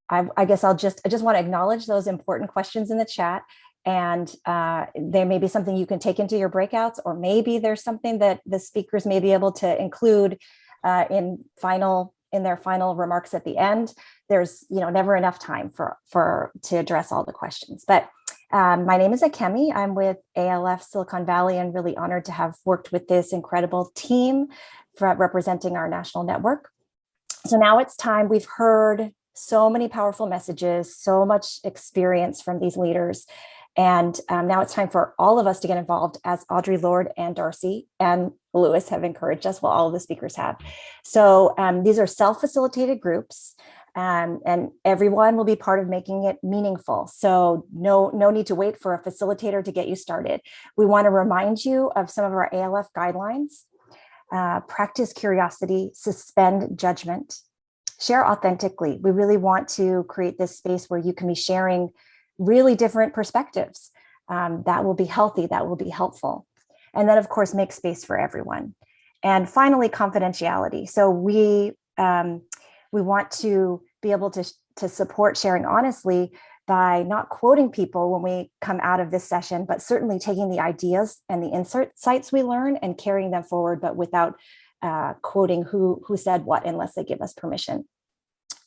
I guess I just want to acknowledge those important questions in the chat, and there may be something you can take into your breakouts, or maybe there's something that the speakers may be able to include in their final remarks at the end. There's never enough time to address all the questions. But my name is Akemi. I'm with ALF Silicon Valley, and really honored to have worked with this incredible team for representing our national network. So now it's time. We've heard so many powerful messages, so much experience from these leaders. And now it's time for all of us to get involved, as Audre Lorde and Darcy and Lewis have encouraged us, well, all of the speakers have. So these are self-facilitated groups, and everyone will be part of making it meaningful. So no need to wait for a facilitator to get you started. We want to remind you of some of our ALF guidelines. Practice curiosity, suspend judgment, share authentically. We really want to create this space where you can be sharing really different perspectives. That will be healthy, that will be helpful. And then, of course, make space for everyone. And finally, confidentiality. So we want to be able to support sharing honestly by not quoting people when we come out of this session, but certainly taking the ideas and the insights we learn and carrying them forward, but without quoting who said what unless they give us permission.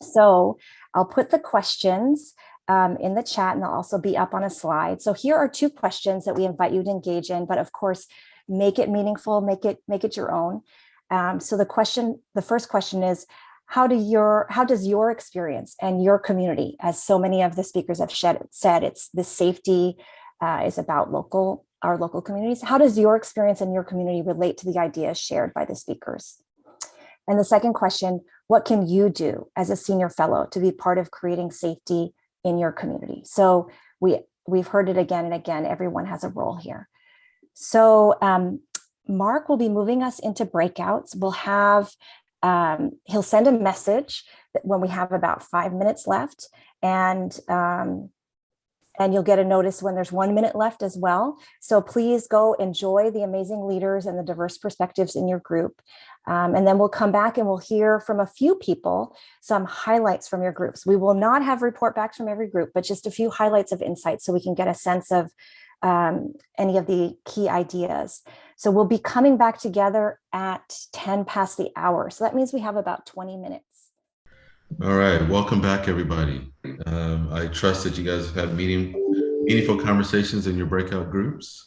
So I'll put the questions in the chat, and they'll also be up on a slide. So here are 2 questions that we invite you to engage in, but of course, make it meaningful, make it your own. So the first question is, how does your experience and your community, as so many of the speakers have said, it's the safety is about our local communities. How does your experience and your community relate to the ideas shared by the speakers? And the second question, what can you do as a senior fellow to be part of creating safety in your community? So we've heard it again and again, everyone has a role here. So Mark will be moving us into breakouts. We'll have, he'll send a message when we have about 5 minutes left, and you'll get a notice when there's 1 minute left as well. So please go enjoy the amazing leaders and the diverse perspectives in your group. And then we'll come back and we'll hear from a few people, some highlights from your groups. We will not have report backs from every group, but just a few highlights of insights so we can get a sense of any of the key ideas. So we'll be coming back together at 10 past the hour. So that means we have about 20 minutes. All right, welcome back, everybody. I trust that you guys have had meaningful conversations in your breakout groups.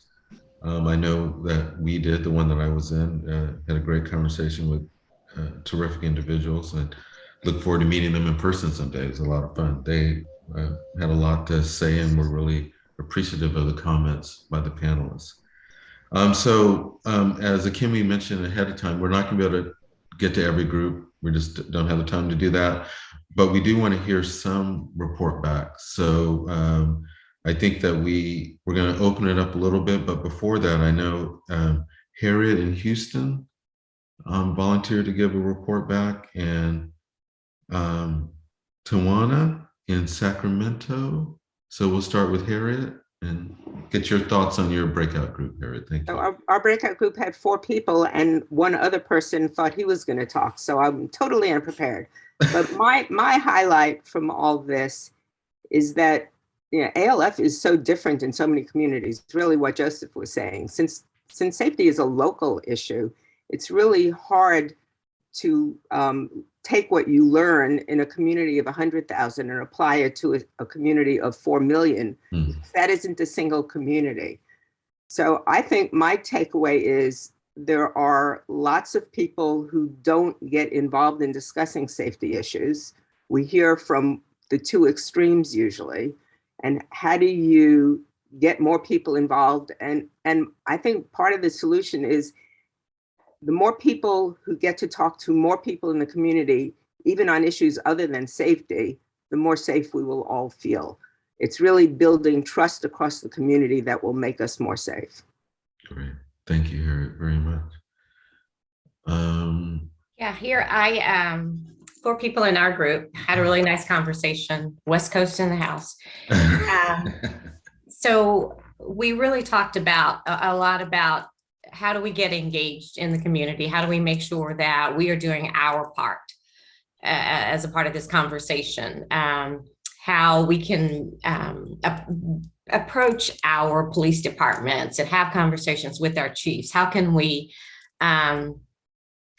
I know that we did, the one that I was in, had a great conversation with terrific individuals, and look forward to meeting them in person someday. It was a lot of fun. They had a lot to say and were really appreciative of the comments by the panelists. As Akemi mentioned ahead of time, we're not going to be able to get to every group. We just don't have the time to do that, but we do want to hear some report back. So I think that we're going to open it up a little bit, but before that, I know Harriet in Houston volunteered to give a report back, and Tawana in Sacramento. So we'll start with Harriet and get your thoughts on your breakout group, Harriet. Thank you. So our breakout group had 4 people, and one other person thought he was going to talk. So I'm totally unprepared. But my highlight from all this is that ALF is so different in so many communities. It's really what Joseph was saying. Since safety is a local issue, it's really hard to take what you learn in a community of 100,000 and apply it to a community of 4 million. That isn't a single community. So I think my takeaway is there are lots of people who don't get involved in discussing safety issues. We hear from the 2 extremes usually. And how do you get more people involved? And I think part of the solution is the more people who get to talk to more people in the community, even on issues other than safety, the more safe we will all feel. It's really building trust across the community that will make us more safe. Great. Thank you, Harriet, very much. Yeah, here 4 people in our group had a really nice conversation, West Coast in the house. So we really talked about a lot about how do we get engaged in the community? How do we make sure that we are doing our part as a part of this conversation? How we can approach our police departments and have conversations with our chiefs. How can we,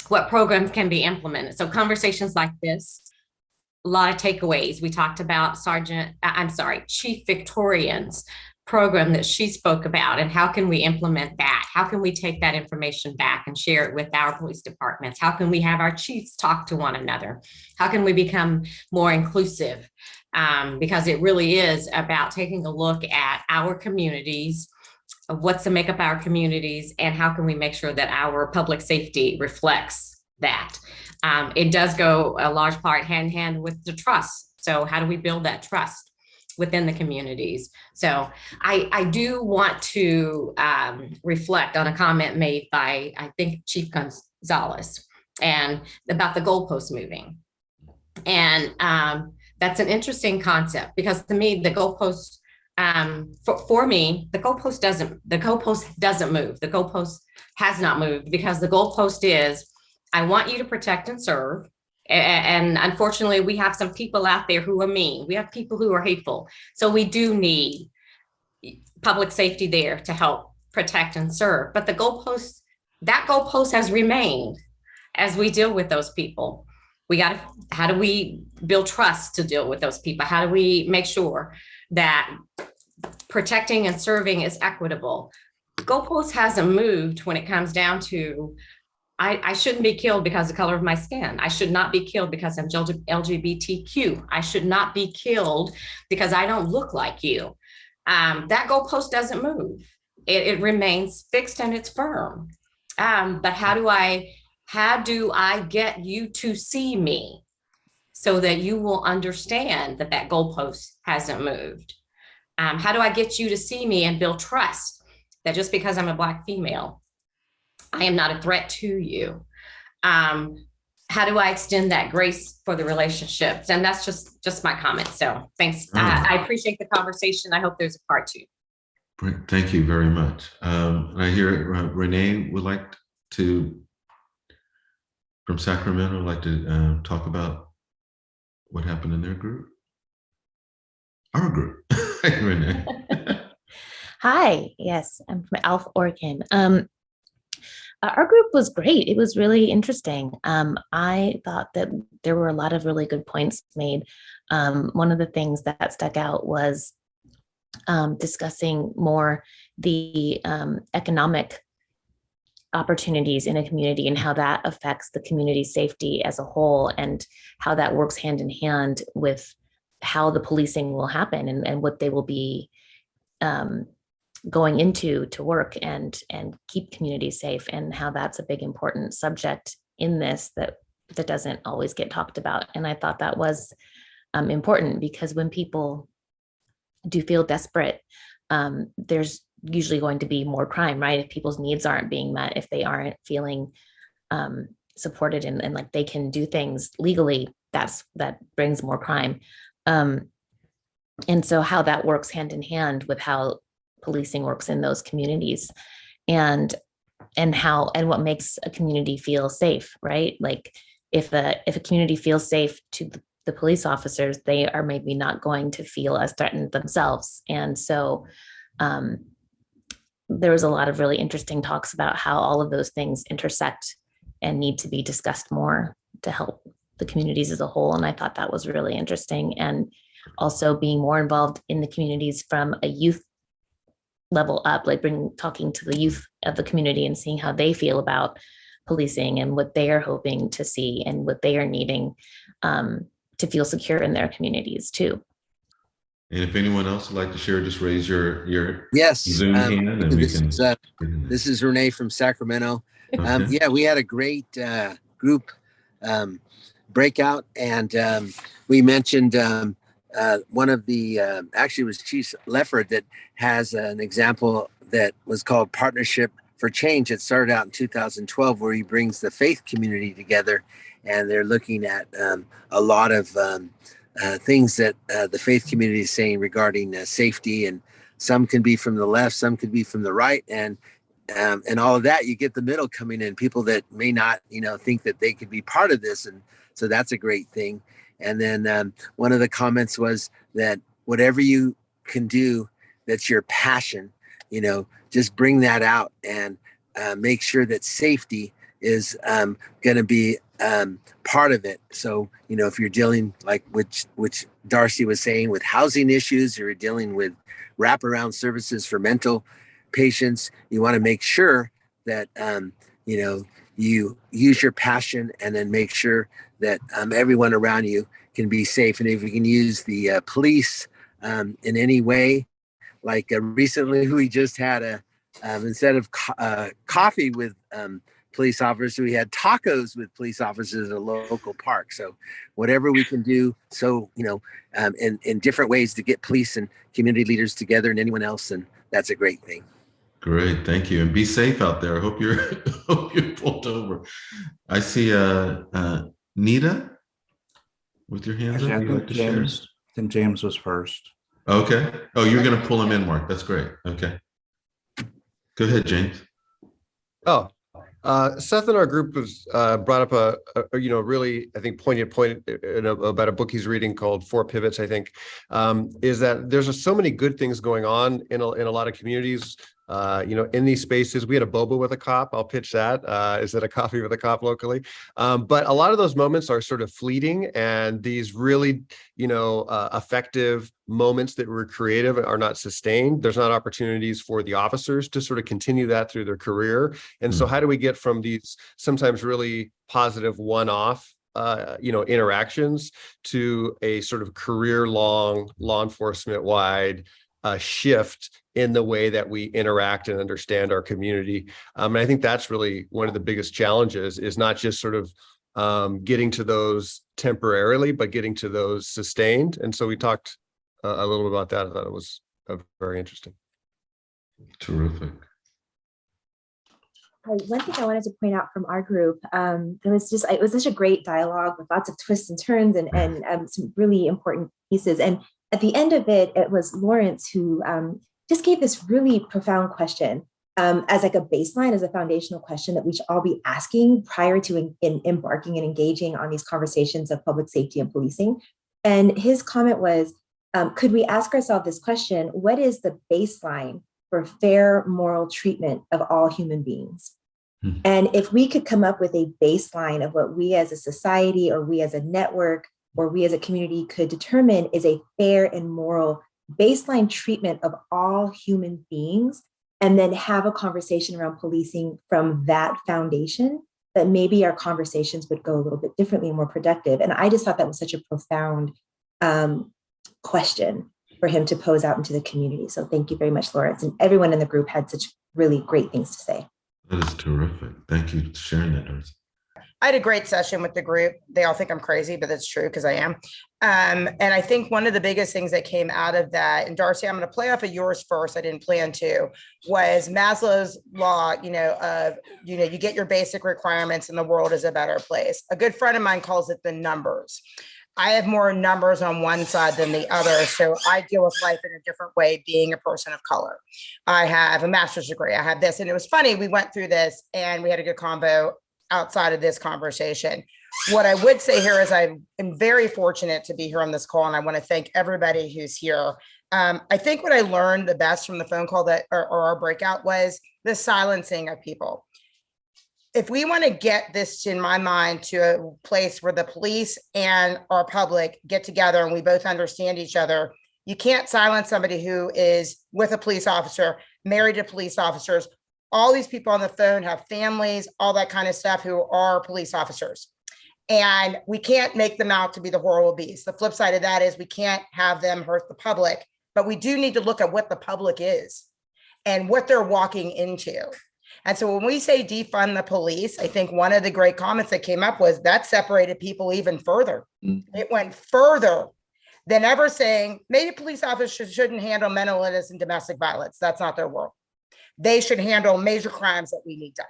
what programs can be implemented? So conversations like this, a lot of takeaways. We talked about Chief Victorian's program that she spoke about, and how can we implement that? How can we take that information back and share it with our police departments? How can we have our chiefs talk to one another? How can we become more inclusive? because it really is about taking a look at our communities, what's the makeup of our communities, and how can we make sure that our public safety reflects that. It does go a large part hand in hand with the trust. So how do we build that trust within the communities? So I do want to reflect on a comment made by, I think, Chief Gonzales, and about the goalpost moving. And that's an interesting concept, because to me, the goalpost, for me, the goalpost doesn't move. The goalpost has not moved, because the goalpost is, I want you to protect and serve. And unfortunately, we have some people out there who are mean. We have people who are hateful. So we do need public safety there to help protect and serve. But the goalpost, that goalpost has remained as we deal with those people. How do we build trust to deal with those people? How do we make sure that protecting and serving is equitable? Goalpost hasn't moved when it comes down to, I shouldn't be killed because of the color of my skin. I should not be killed because I'm LGBTQ. I should not be killed because I don't look like you. That goalpost doesn't move. It remains fixed and it's firm. But how do I get you to see me so that you will understand that that goalpost hasn't moved? How do I get you to see me and build trust that just because I'm a Black female, I am not a threat to you? How do I extend that grace for the relationships? And that's just my comment. So thanks. I appreciate the conversation. I hope there's a part two. Great. Thank you very much. And I hear Renee would like to, from Sacramento, would like to talk about what happened in their group. Our group. Renee. Hi, yes, I'm from Alpha, Oregon. Our group was great. It was really interesting. I thought that there were a lot of really good points made. One of the things that stuck out was discussing more the economic opportunities in a community and how that affects the community's safety as a whole, and how that works hand in hand with how the policing will happen and what they will be going into to work and keep communities safe, and how that's a big important subject in this that doesn't always get talked about. And I thought that was important, because when people do feel desperate, there's usually going to be more crime, right? If people's needs aren't being met, if they aren't feeling supported and like they can do things legally, that brings more crime. And so how that works hand in hand with how policing works in those communities, and what makes a community feel safe, right? Like if a community feels safe to the police officers, they are maybe not going to feel as threatened themselves. And so there was a lot of really interesting talks about how all of those things intersect and need to be discussed more to help the communities as a whole. And I thought that was really interesting. And also being more involved in the communities from a youth level up, like talking to the youth of the community and seeing how they feel about policing and what they are hoping to see and what they are needing to feel secure in their communities too. And if anyone else would like to share, just raise your yes, Zoom hand and we can. This is Renee from Sacramento. Okay. Yeah, we had a great group breakout, and we mentioned one of the, actually it was Chief Leffert that has an example that was called Partnership for Change. It started out in 2012, where he brings the faith community together, and they're looking at a lot of things that the faith community is saying regarding safety, and some can be from the left, some could be from the right, and all of that. You get the middle coming in, people that may not, think that they could be part of this, and so that's a great thing. And then one of the comments was that whatever you can do, that's your passion, just bring that out and make sure that safety is going to be part of it. So, if you're dealing, like which Darcy was saying, with housing issues, or you're dealing with wraparound services for mental patients, you want to make sure that, you use your passion and then make sure that everyone around you can be safe. And if you can use the police in any way, like recently we just had instead of coffee with police officers, we had tacos with police officers at a local park. So whatever we can do, so, in different ways to get police and community leaders together and anyone else, and that's a great thing. Great, thank you, and be safe out there. I hope you're hope you're pulled over. I see Nita with your hands up. Actually, You'd like to share? I think James was first. Okay. Oh, you're going to pull him in, Mark. That's great. Okay. Go ahead, James. Oh, Seth in our group was brought up a really, I think, poignant point about a book he's reading called Four Pivots, I think, is that there's so many good things going on in a lot of communities. In these spaces. We had a boba with a cop. I'll pitch that. Is it a coffee with a cop locally? But a lot of those moments are sort of fleeting, and these really, effective moments that were creative are not sustained. There's not opportunities for the officers to sort of continue that through their career. And so how do we get from these sometimes really positive one-off interactions to a sort of career-long, law enforcement-wide shift in the way that we interact and understand our community. And I think that's really one of the biggest challenges, is not just sort of getting to those temporarily, but getting to those sustained. And so we talked a little bit about that. I thought it was very interesting. Terrific. One thing I wanted to point out from our group, it was such a great dialogue with lots of twists and turns and some really important pieces. And at the end of it, it was Lawrence who just gave this really profound question as like a baseline, as a foundational question that we should all be asking prior to embarking and engaging on these conversations of public safety and policing. And his comment was, could we ask ourselves this question: what is the baseline for fair moral treatment of all human beings? And if we could come up with a baseline of what we as a society, or we as a network, or we as a community could determine is a fair and moral baseline treatment of all human beings, and then have a conversation around policing from that foundation, that maybe our conversations would go a little bit differently and more productive. And I just thought that was such a profound question for him to pose out into the community. So thank you very much, Lawrence. And everyone in the group had such really great things to say. That is terrific. Thank you for sharing that, Darcy. I had a great session with the group. They all think I'm crazy, but that's true because I am. And I think one of the biggest things that came out of that, and Darcy, I'm going to play off of yours first, I didn't plan to, was Maslow's law, you get your basic requirements and the world is a better place. A good friend of mine calls it the numbers. I have more numbers on one side than the other. So I deal with life in a different way, being a person of color. I have a master's degree. I have this. And it was funny. We went through this and we had a good combo outside of this conversation. What I would say here is I am very fortunate to be here on this call, and I want to thank everybody who's here. I think what I learned the best from the phone call or our breakout was the silencing of people. If we want to get this, in my mind, to a place where the police and our public get together and we both understand each other, you can't silence somebody who is with a police officer, married to police officers. All these people on the phone have families, all that kind of stuff, who are police officers. And we can't make them out to be the horrible beast. The flip side of that is we can't have them hurt the public, but we do need to look at what the public is and what they're walking into. And so when we say defund the police, I think one of the great comments that came up was that separated people even further. It went further than ever saying maybe police officers shouldn't handle mental illness and domestic violence. That's not their world. They should handle major crimes that we need done.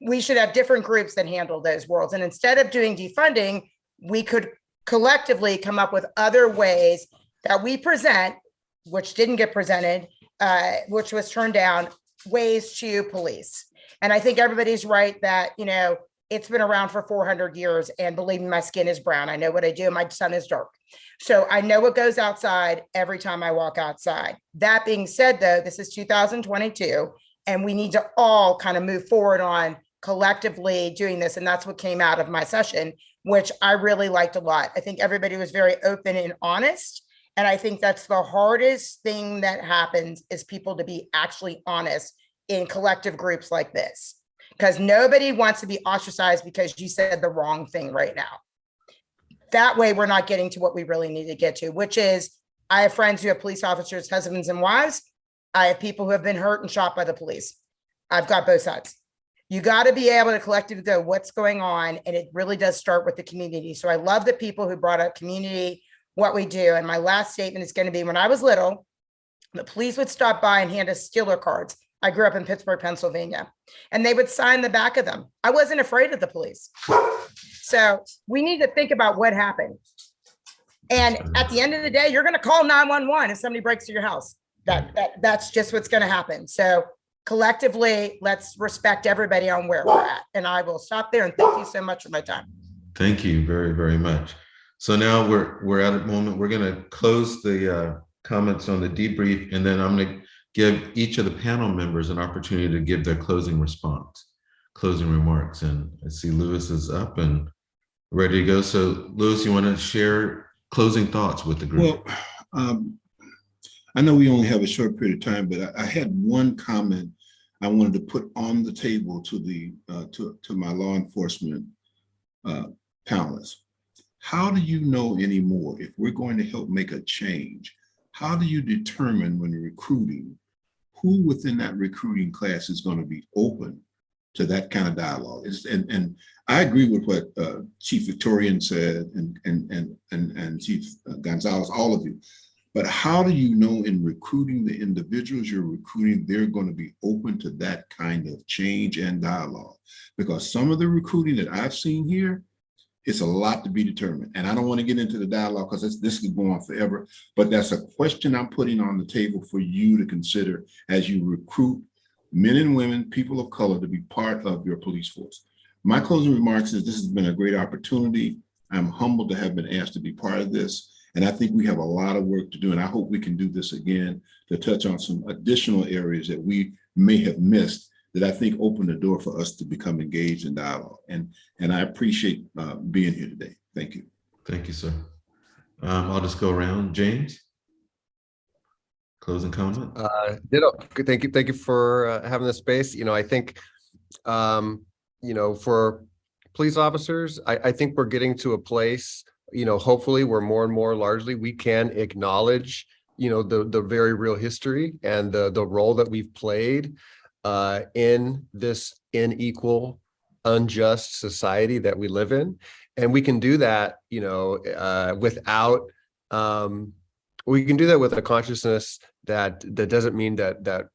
We should have different groups that handle those worlds. And instead of doing defunding, we could collectively come up with other ways that we present, which didn't get presented, which was turned down, ways to police. And I think everybody's right that, it's been around for 400 years. And believe me, my skin is brown. I know what I do. My sun is dark. So I know what goes outside every time I walk outside. That being said, though, this is 2022, and we need to all kind of move forward on collectively doing this. And that's what came out of my session, which I really liked a lot. I think everybody was very open and honest. And I think that's the hardest thing that happens, is people to be actually honest in collective groups like this. because nobody wants to be ostracized because you said the wrong thing right now. That way we're not getting to what we really need to get to, which is I have friends who have police officers, husbands and wives. I have people who have been hurt and shot by the police. I've got both sides. You got to be able to collectively go, what's going on? And it really does start with the community. So I love the people who brought up community, what we do. And my last statement is going to be, when I was little, the police would stop by and hand us Steeler cards. I grew up in Pittsburgh, Pennsylvania, and they would sign the back of them. I wasn't afraid of the police. So we need to think about what happened. And at the end of the day, you're going to call 911 if somebody breaks into your house. That's just what's going to happen. So collectively, let's respect everybody on where we're at. And I will stop there. And thank you so much for my time. Thank you very, very much. So now we're at a moment, we're going to close the comments on the debrief, and then I'm going to give each of the panel members an opportunity to give their closing remarks. And I see Lewis is up and ready to go. So Lewis, you want to share closing thoughts with the group? Well, I know we only have a short period of time, but I had one comment I wanted to put on the table to the to my law enforcement panelists. How do you know anymore if we're going to help make a change? How do you determine when recruiting who within that recruiting class is going to be open to that kind of dialogue? And I agree with what Chief Victorian said and Chief Gonzales, all of you. But how do you know in recruiting the individuals you're recruiting, they're going to be open to that kind of change and dialogue? Because some of the recruiting that I've seen here, it's a lot to be determined. And I don't want to get into the dialogue because this could go on forever, but that's a question I'm putting on the table for you to consider as you recruit men and women, people of color, to be part of your police force. My closing remarks is this has been a great opportunity. I'm humbled to have been asked to be part of this. And I think we have a lot of work to do. And I hope we can do this again to touch on some additional areas that we may have missed that I think open the door for us to become engaged in dialogue. And I appreciate being here today. Thank you. Thank you, sir. I'll just go around. James, closing comment. Thank you for having this space. I think, for police officers, I think we're getting to a place, hopefully where more and more largely we can acknowledge, the very real history and the role that we've played in this unequal, unjust society that we live in. And we can do that, without, we can do that with a consciousness that doesn't mean that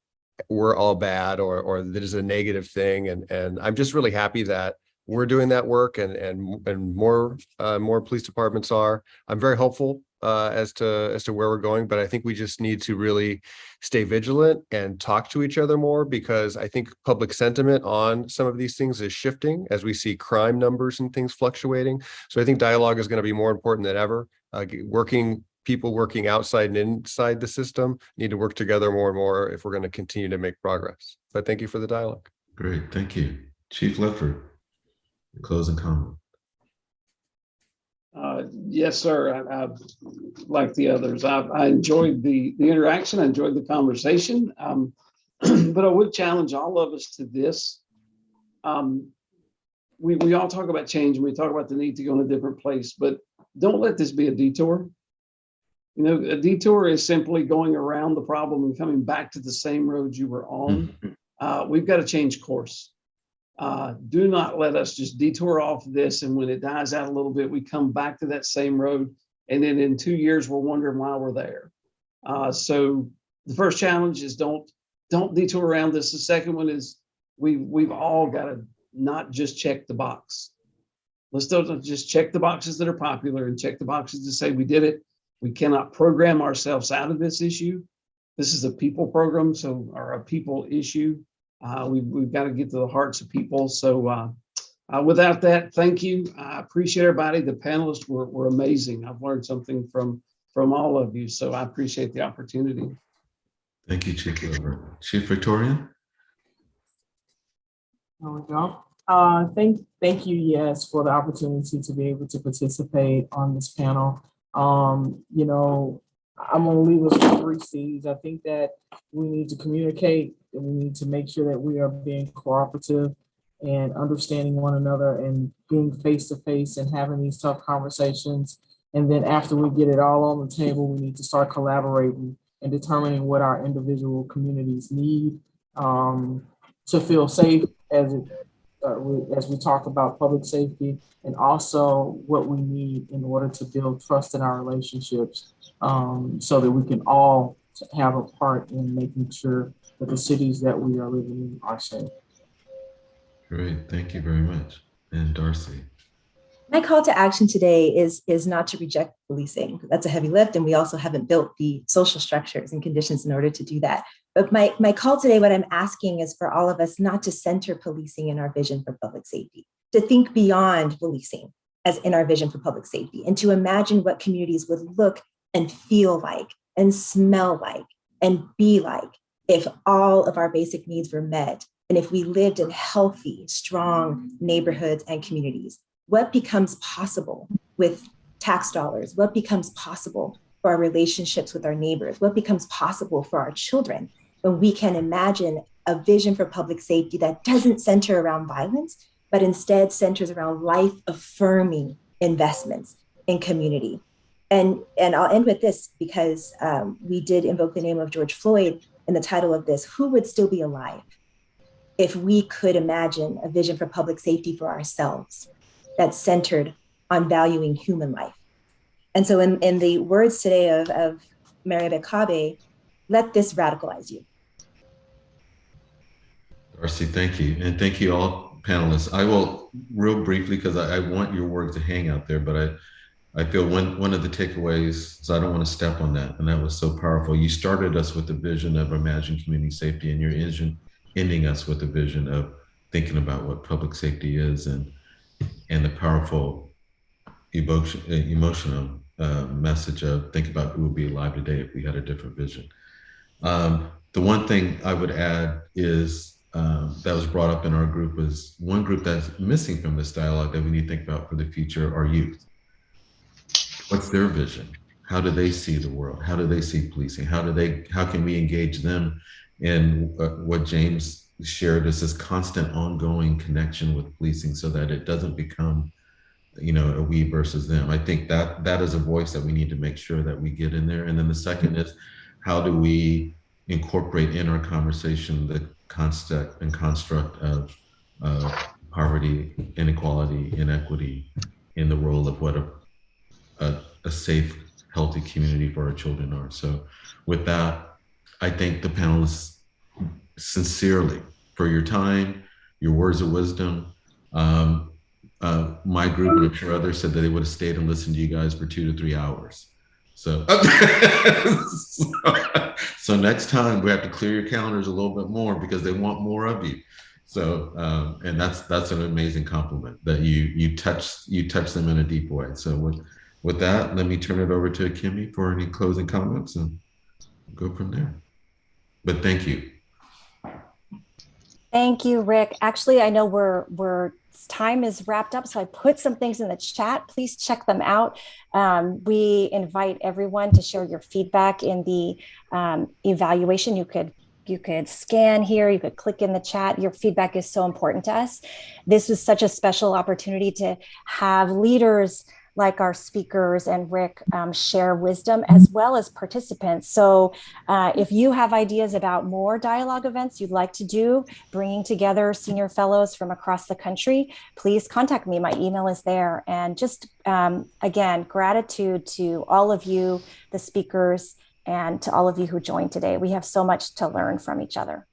we're all bad or that is a negative thing. And I'm just really happy that we're doing that work and more police departments are. I'm very hopeful as to where we're going, but I think we just need to really stay vigilant and talk to each other more, because I think public sentiment on some of these things is shifting as we see crime numbers and things fluctuating. So I think dialogue is going to be more important than ever. People working outside and inside the system need to work together more and more if we're going to continue to make progress. But thank you for the dialogue. Great, thank you. Chief Leffert, closing comment. Yes, sir. I like the others. I enjoyed the interaction. I enjoyed the conversation. But I would challenge all of us to this. We all talk about change and we talk about the need to go in a different place, but don't let this be a detour. A detour is simply going around the problem and coming back to the same road you were on. We've got to change course. Do not let us just detour off this, and when it dies out a little bit, we come back to that same road, and then in 2 years we're wondering why we're there. So the first challenge is don't detour around this. The second one is we've all got to not just check the box. Let's don't just check the boxes that are popular and check the boxes to say we did it. We cannot program ourselves out of this issue. This is a people program, or a people issue. We've got to get to the hearts of people. So without that, thank you. I appreciate everybody. The panelists were amazing. I've learned something from all of you. So I appreciate the opportunity. Thank you, Chief Leffert. Chief Victorian. There we go. Thank you, yes, for the opportunity to be able to participate on this panel. I'm gonna leave us with 3 C's. I think that we need to communicate, and we need to make sure that we are being cooperative, and understanding one another and being face to face and having these tough conversations. And then after we get it all on the table, we need to start collaborating and determining what our individual communities need to feel safe as we talk about public safety, and also what we need in order to build trust in our relationships, so that we can all have a part in making sure that the cities that we are living in are safe. Great, thank you very much. And Darcy. My call to action today is not to reject policing. That's a heavy lift, and we also haven't built the social structures and conditions in order to do that. But my call today, what I'm asking is for all of us not to center policing in our vision for public safety, to think beyond policing as in our vision for public safety, and to imagine what communities would look and feel like and smell like and be like if all of our basic needs were met, and if we lived in healthy, strong neighborhoods and communities. What becomes possible with tax dollars? What becomes possible for our relationships with our neighbors? What becomes possible for our children when we can imagine a vision for public safety that doesn't center around violence, but instead centers around life-affirming investments in community? And I'll end with this, because we did invoke the name of George Floyd in the title of this. Who would still be alive if we could imagine a vision for public safety for ourselves that's centered on valuing human life? And so in the words today of Mariette Kabe, let this radicalize you. Darcy, thank you. And thank you all panelists. I will real briefly, because I want your work to hang out there, but I feel one of the takeaways, so I don't want to step on that, and that was so powerful. You started us with the vision of imagined community safety, and you're ending us with the vision of thinking about what public safety is, and the powerful emotional message of think about who would be alive today if we had a different vision. The one thing I would add is that was brought up in our group is one group that's missing from this dialogue that we need to think about for the future are youth. What's their vision? How do they see the world? How do they see policing? How can we engage them in what James shared as this constant ongoing connection with policing, so that it doesn't become, a we versus them. I think that is a voice that we need to make sure that we get in there. And then the second is, how do we incorporate in our conversation the concept and construct of poverty, inequality, inequity in the role of what a safe, healthy community for our children are. So with that, I thank the panelists sincerely for your time, your words of wisdom. My group and I'm sure others said that they would have stayed and listened to you guys for 2 to 3 hours. So, so next time we have to clear your calendars a little bit more, because they want more of you. So, and that's an amazing compliment that you touch them in a deep way. So with that, let me turn it over to Kimmy for any closing comments and go from there. But thank you. Thank you, Rick. Actually, I know we're time is wrapped up, so I put some things in the chat. Please check them out. We invite everyone to share your feedback in the evaluation. You could scan here, you could click in the chat. Your feedback is so important to us. This was such a special opportunity to have leaders like our speakers and Rick share wisdom, as well as participants. So if you have ideas about more dialogue events you'd like to do, bringing together senior fellows from across the country, please contact me. My email is there. And just again, gratitude to all of you, the speakers, and to all of you who joined today. We have so much to learn from each other.